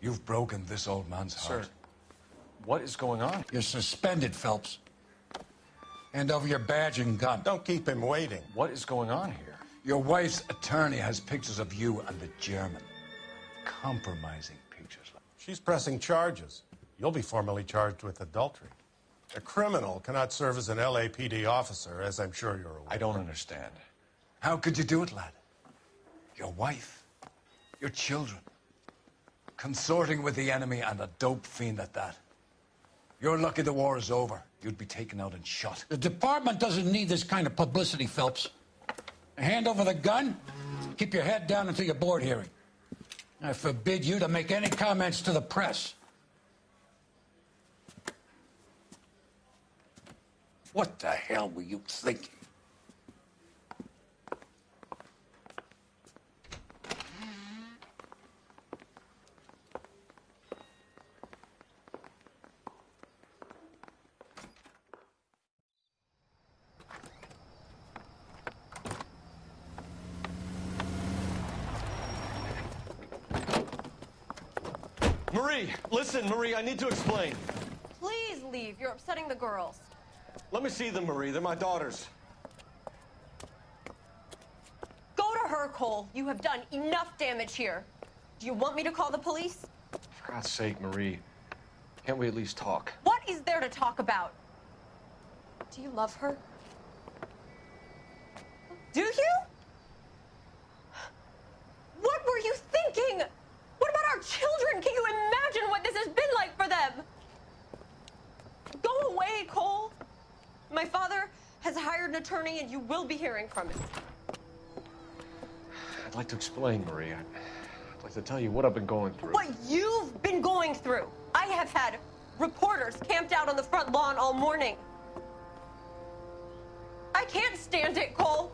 You've broken this old man's heart. Sir, what is going on? You're suspended, Phelps. Hand over your badge and gun. Don't keep him waiting. What is going on here? Your wife's attorney has pictures of you and the German. Compromising pictures. She's pressing charges. You'll be formally charged with adultery. A criminal cannot serve as an LAPD officer, as I'm sure you're aware. I don't understand. How could you do it, lad? Your wife, your children, consorting with the enemy and a dope fiend at that. You're lucky the war is over. You'd be taken out and shot. The department doesn't need this kind of publicity, Phelps. Hand over the gun, keep your head down until your board hearing. I forbid you to make any comments to the press. What the hell were you thinking? Marie, listen, Marie, I need to explain. Please leave. You're upsetting the girls. Let me see them, Marie. They're my daughters. Go to her, Cole. You have done enough damage here. Do you want me to call the police? For God's sake, Marie, can't we at least talk? What is there to talk about? Do you love her? Do you? What were you thinking? What about our children? Can you imagine what this has been like for them? Go away, Cole. My father has hired an attorney, and you will be hearing from him. I'd like to explain, Marie. I'd like to tell you what I've been going through. What you've been going through. I have had reporters camped out on the front lawn all morning. I can't stand it, Cole.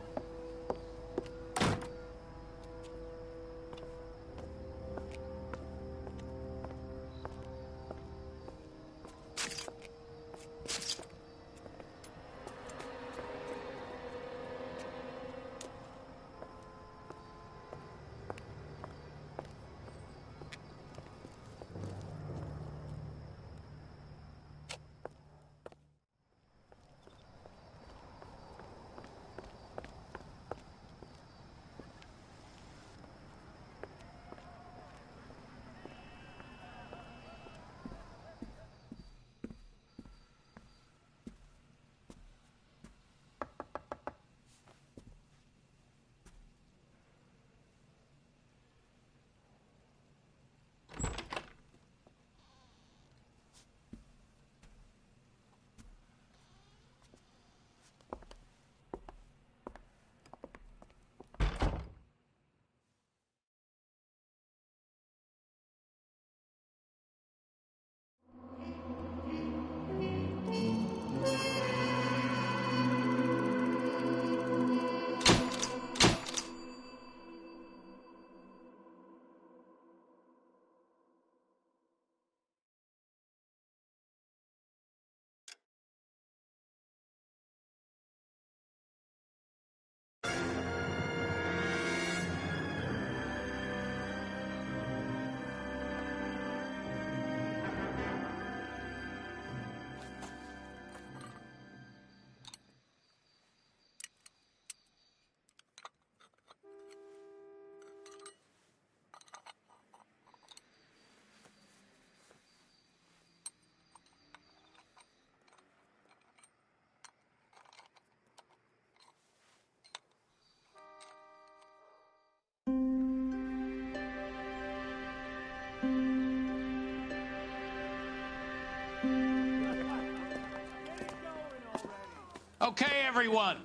Okay, everyone,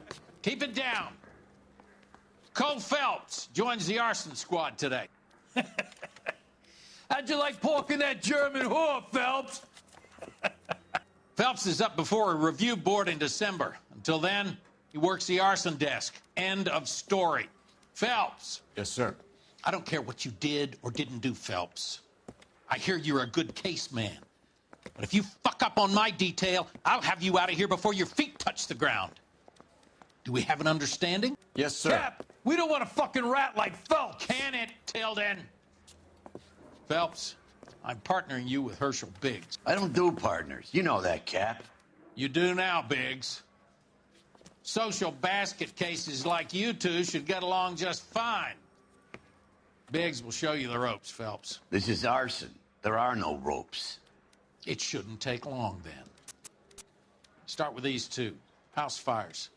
keep it down. Cole Phelps joins the arson squad today. How'd you like porking that German whore, Phelps? Phelps is up before a review board in December. Until then, he works the arson desk. End of story. Phelps. Yes, sir. I don't care what you did or didn't do, Phelps. I hear you're a good case man. But if you fuck up on my detail, I'll have you out of here before your feet touch the ground. Do we have an understanding? Yes, sir. Cap, we don't want a fucking rat like Phelps. Can it, Tilden? Phelps, I'm partnering you with Herschel Biggs. I don't do partners. You know that, Cap. You do now, Biggs. Social basket cases like you two should get along just fine. Biggs will show you the ropes, Phelps. This is arson. There are no ropes. It shouldn't take long, then. Start with these two. House fires.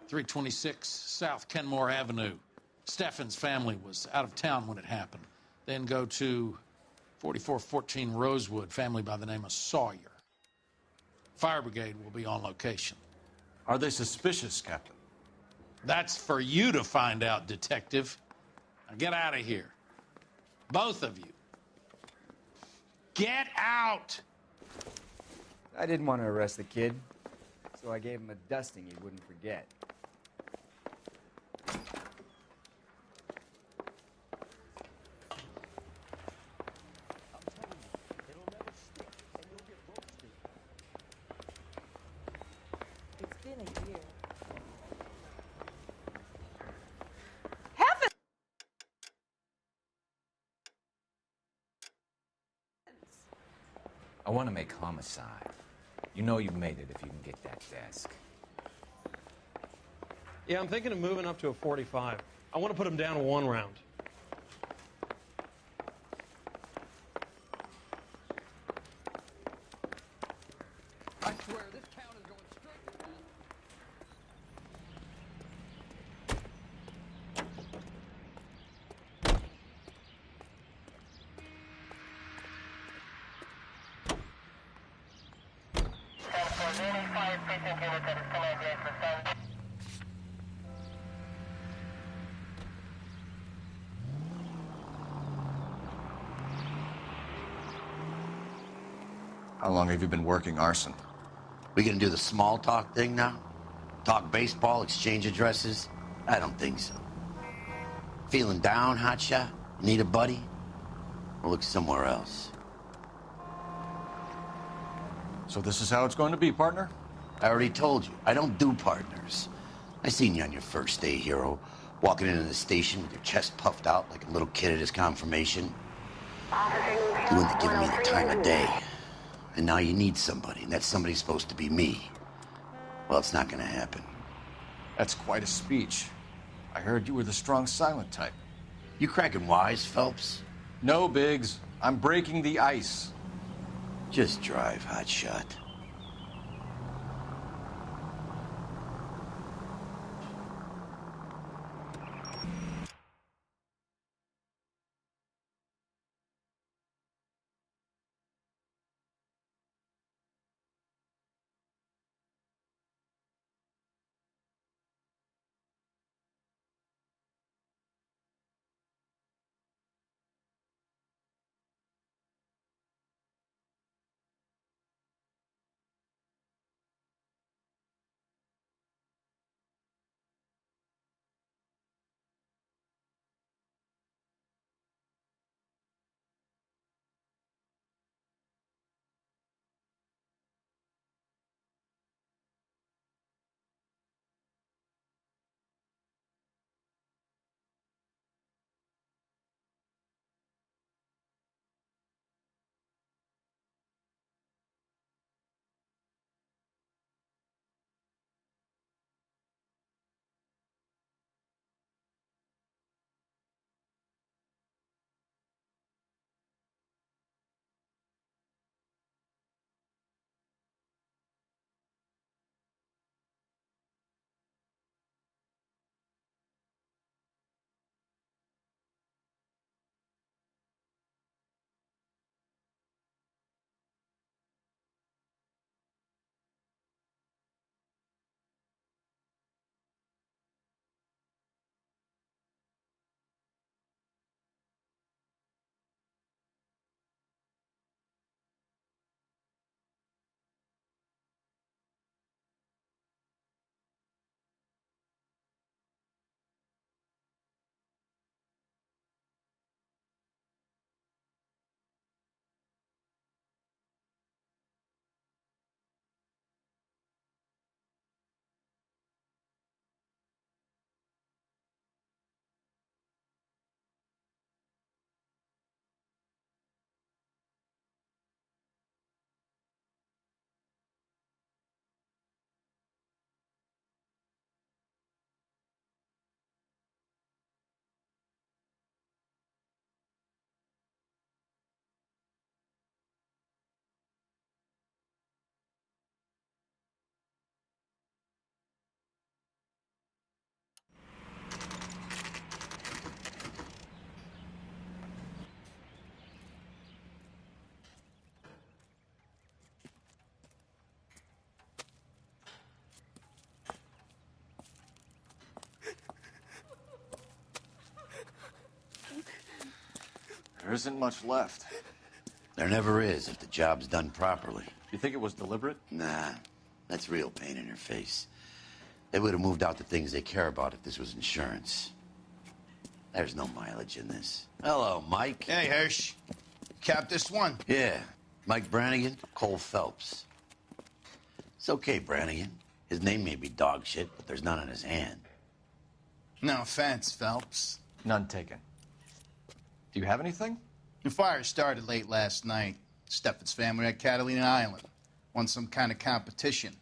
326 South Kenmore Avenue. Steffen's family was out of town when it happened. Then go to 4414 Rosewood, family by the name of Sawyer. Fire brigade will be on location. Are they suspicious, Captain? That's for you to find out, Detective. Now get out of here. Both of you. Get out! I didn't want to arrest the kid, so I gave him a dusting he wouldn't forget. It's been a year. I want to make homicide. You know you've made it if you can get that desk. Yeah, I'm thinking of moving up to a 45. I want to put him down one round. I swear, this town is going straight to hell. How long have you been working arson? We gonna do the small talk thing now? Talk baseball, exchange addresses? I don't think so. Feeling down, hotshot? Need a buddy? Or look somewhere else? So this is how it's going to be, partner? I already told you, I don't do partners. I seen you on your first day, hero, walking into the station with your chest puffed out like a little kid at his confirmation. You wouldn't give me the time of day. And now you need somebody, and that somebody's supposed to be me. Well, it's not gonna happen. That's quite a speech. I heard you were the strong silent type. You cracking wise, Phelps? No, Biggs. I'm breaking the ice. Just drive, hotshot. There isn't much left. There never is if the job's done properly. You think it was deliberate? Nah, that's real pain in her face. They would have moved out the things they care about if this was insurance. There's no mileage in this. Hello, Mike. Hey, Hirsch. Cap this one. Yeah, Mike Brannigan, Cole Phelps. It's okay, Brannigan. His name may be dog shit, but there's none in his hand. No offense, Phelps. None taken. Do you have anything? The fire started late last night. Steffen's family at Catalina Island. Won some kind of competition.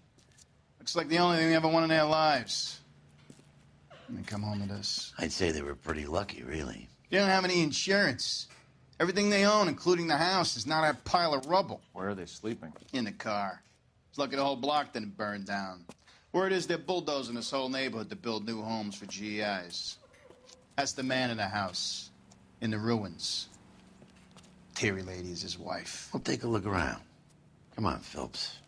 Looks like the only thing they ever won in their lives. And they come home to this. I'd say they were pretty lucky, really. They don't have any insurance. Everything they own, including the house, is not a pile of rubble. Where are they sleeping? In the car. It's lucky the whole block didn't burn down. Word is they're bulldozing this whole neighborhood to build new homes for GIs. That's the man in the house. In the ruins. Terry Lady is his wife. We'll take a look around. Come on, Phelps.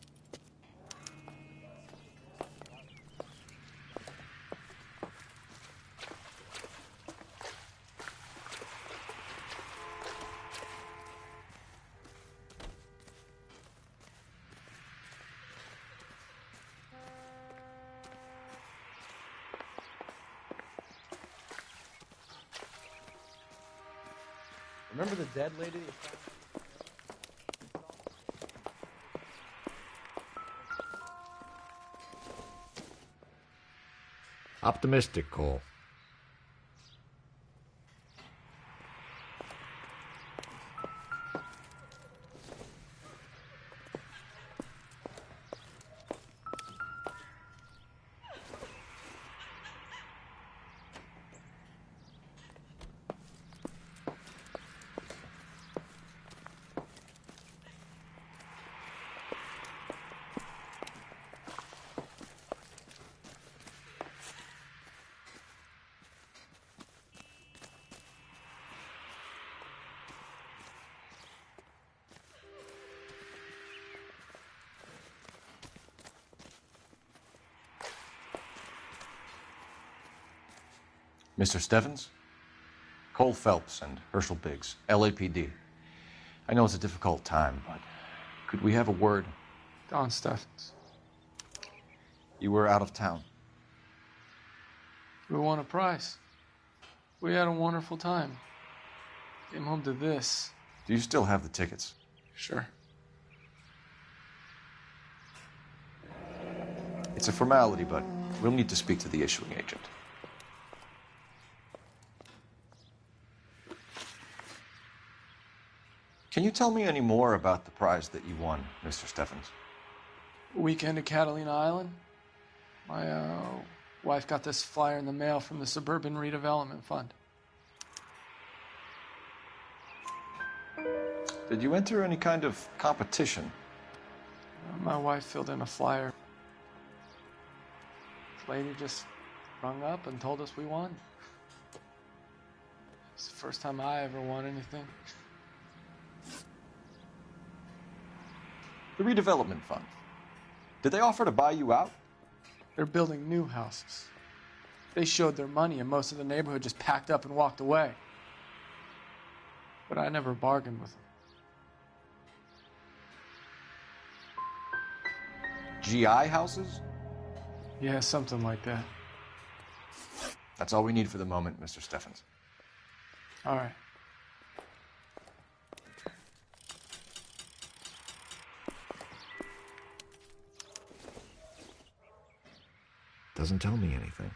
Remember the dead lady? Optimistic, Cole. Mr. Stevens? Cole Phelps and Herschel Biggs, LAPD. I know it's a difficult time, but could we have a word? Don Stevens. You were out of town. We won a prize. We had a wonderful time. Came home to this. Do you still have the tickets? Sure. It's a formality, but we'll need to speak to the issuing agent. Can you tell me any more about the prize that you won, Mr. Stevens? Weekend at Catalina Island. My wife got this flyer in the mail from the Suburban Redevelopment Fund. Did you enter any kind of competition? My wife filled in a flyer. This lady just rung up and told us we won. It's the first time I ever won anything. The redevelopment fund. Did they offer to buy you out? They're building new houses. They showed their money and most of the neighborhood just packed up and walked away. But I never bargained with them. GI houses? Yeah, something like that. That's all we need for the moment, Mr. Steffens. All right. Doesn't tell me anything.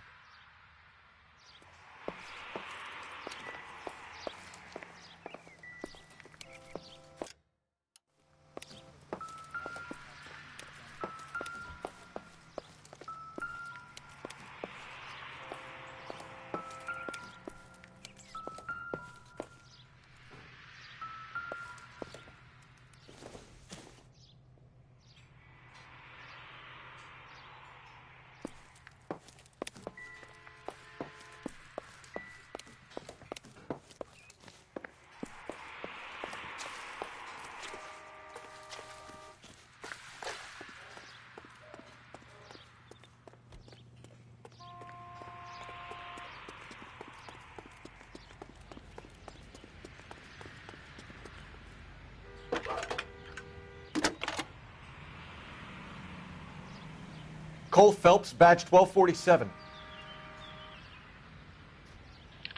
Cole Phelps, badge 1247.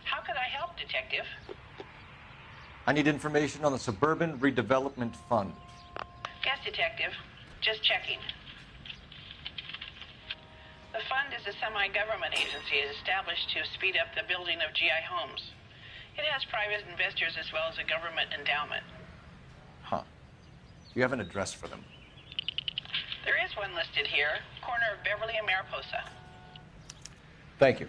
How can I help, Detective? I need information on the Suburban Redevelopment Fund. Yes, Detective. Just checking. The fund is a semi-government agency established to speed up the building of GI homes. It has private investors as well as a government endowment. Huh. Do you have an address for them? There is one listed here, corner of Beverly and Mariposa. Thank you.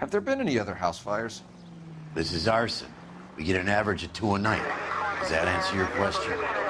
Have there been any other house fires? This is arson. We get an average of 2 a night. Does that answer your question?